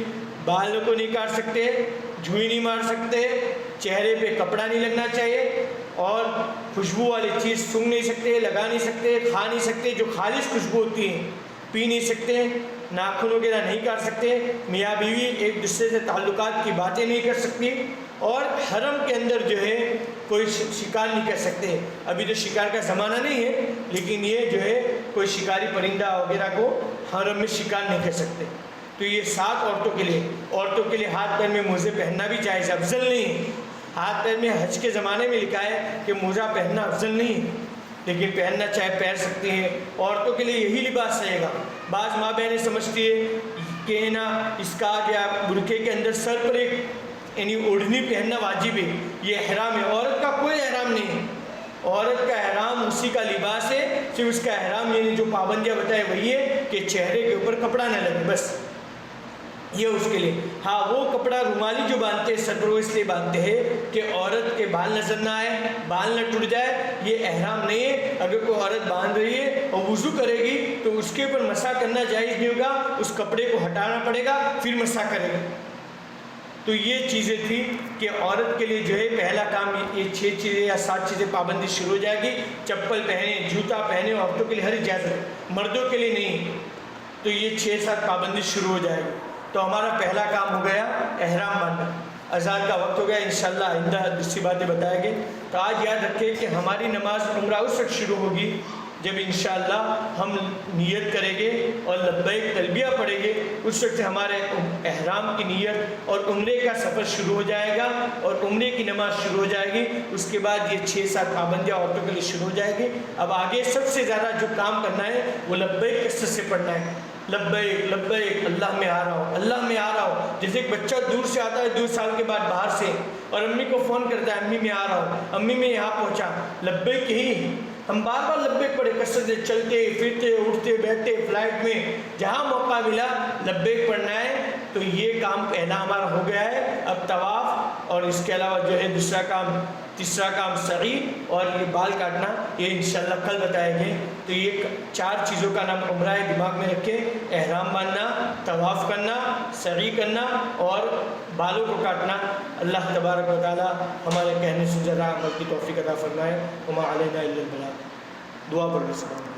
بالوں کو نہیں کاٹ سکتے، جھوئی نہیں مار سکتے، چہرے پہ کپڑا نہیں لگنا چاہیے، اور خوشبو والی چیز سونگھ نہیں سکتے، لگا نہیں سکتے، کھا نہیں سکتے جو خالص خوشبو ہوتی ہے، پی نہیں سکتے، ناخن وغیرہ نہیں کاٹ سکتے، میاں بیوی ایک دوسرے سے تعلقات کی باتیں نہیں کر سکتی، اور حرم کے اندر جو ہے کوئی شکار نہیں کر سکتے. ابھی تو شکار کا زمانہ نہیں ہے لیکن یہ جو ہے کوئی شکاری پرندہ وغیرہ کو حرم میں شکار نہیں کر سکتے. تو یہ 7 عورتوں کے لیے ہاتھ پیر میں موزے پہننا بھی جائز، افضل نہیں ہے. ہاتھ پیر میں حج کے زمانے میں لکھا ہے کہ موزہ پہننا افضل نہیں ہے لیکن پہننا چاہے پہن سکتی ہیں. عورتوں کے لیے یہی لباس رہے گا. بعض ماں بہنیں سمجھتی ہے کہ نا اسکارف یا برقعے کے اندر سر پر ایک یعنی اوڑھنی پہننا واجب ہے، یہ احرام ہے. عورت کا کوئی احرام نہیں ہے. عورت کا احرام اسی کا لباس ہے، صرف اس کا احرام یعنی جو پابندیاں بتائے وہی ہے کہ چہرے کے اوپر کپڑا نہ لگے، بس یہ اس کے لیے. ہاں وہ کپڑا رومالی جو باندھتے ہیں صدر اس لیے باندھتے ہیں کہ عورت کے بال نظر نہ آئے، بال نہ ٹوٹ جائے، یہ احرام نہیں ہے. اگر کوئی عورت باندھ رہی ہے اور وضو کرے گی تو اس کے اوپر مسح کرنا جائز نہیں ہوگا، اس کپڑے کو ہٹانا پڑے گا پھر مسح کرے گا. تو یہ چیزیں تھی کہ عورت کے لیے جو ہے پہلا کام یہ 6 چیزیں یا 7 چیزیں پابندی شروع ہو جائے گی. چپل پہنے، جوتا پہنے، عورتوں کے لیے ہر اجازت، مردوں کے لیے نہیں. تو یہ 6-7 پابندی شروع ہو جائے گی. تو ہمارا پہلا کام ہو گیا احرام باندھنا. اذان کا وقت ہو گیا، انشاءاللہ آئندہ دوسری باتیں بتائیں گے. تو آج یاد رکھیں کہ ہماری نماز عمرہ اس وقت شروع ہوگی جب انشاءاللہ ہم نیت کریں گے اور لبیک تلبیہ پڑھیں گے. اس وقت ہمارے احرام کی نیت اور عمرے کا سفر شروع ہو جائے گا اور عمرے کی نماز شروع ہو جائے گی. اس کے بعد یہ 6-7 پابندیاں عورتوں کے لیے شروع ہو جائے گی. اب آگے سب سے زیادہ جو کام کرنا ہے وہ لبیک کثرت سے پڑھنا ہے. لبیک لبیک، اللہ میں آ رہا ہوں، اللہ میں آ رہا ہوں. جیسے ایک بچہ دور سے آتا ہے 2 سال کے بعد باہر سے اور امی کو فون کرتا ہے، امی میں آ رہا ہوں، امی میں یہاں پہنچا. لبیک یہی ہم بار بار لبیک پڑھے، کثرت سے چلتے پھرتے اٹھتے بیٹھتے فلائٹ میں جہاں موقع ملا لبیک پڑھنا ہے. تو یہ کام پہلا ہمارا ہو گیا ہے. اب طواف اور اس کے علاوہ جو ہے تیسرا کام سعی اور یہ بال کاٹنا، یہ انشاءاللہ کل بتائیں گے. تو یہ 4 چیزوں کا نام عمرہ ہے، دماغ میں رکھیں. احرام باندھنا، طواف کرنا، سعی کرنا اور بالوں کو کاٹنا. اللہ تبارک و تعالی ہمارے کہنے سے ذرا عمل کی توفیق عطا فرمائے. وما علینا الا البلاغ. دعا پڑھ لیں.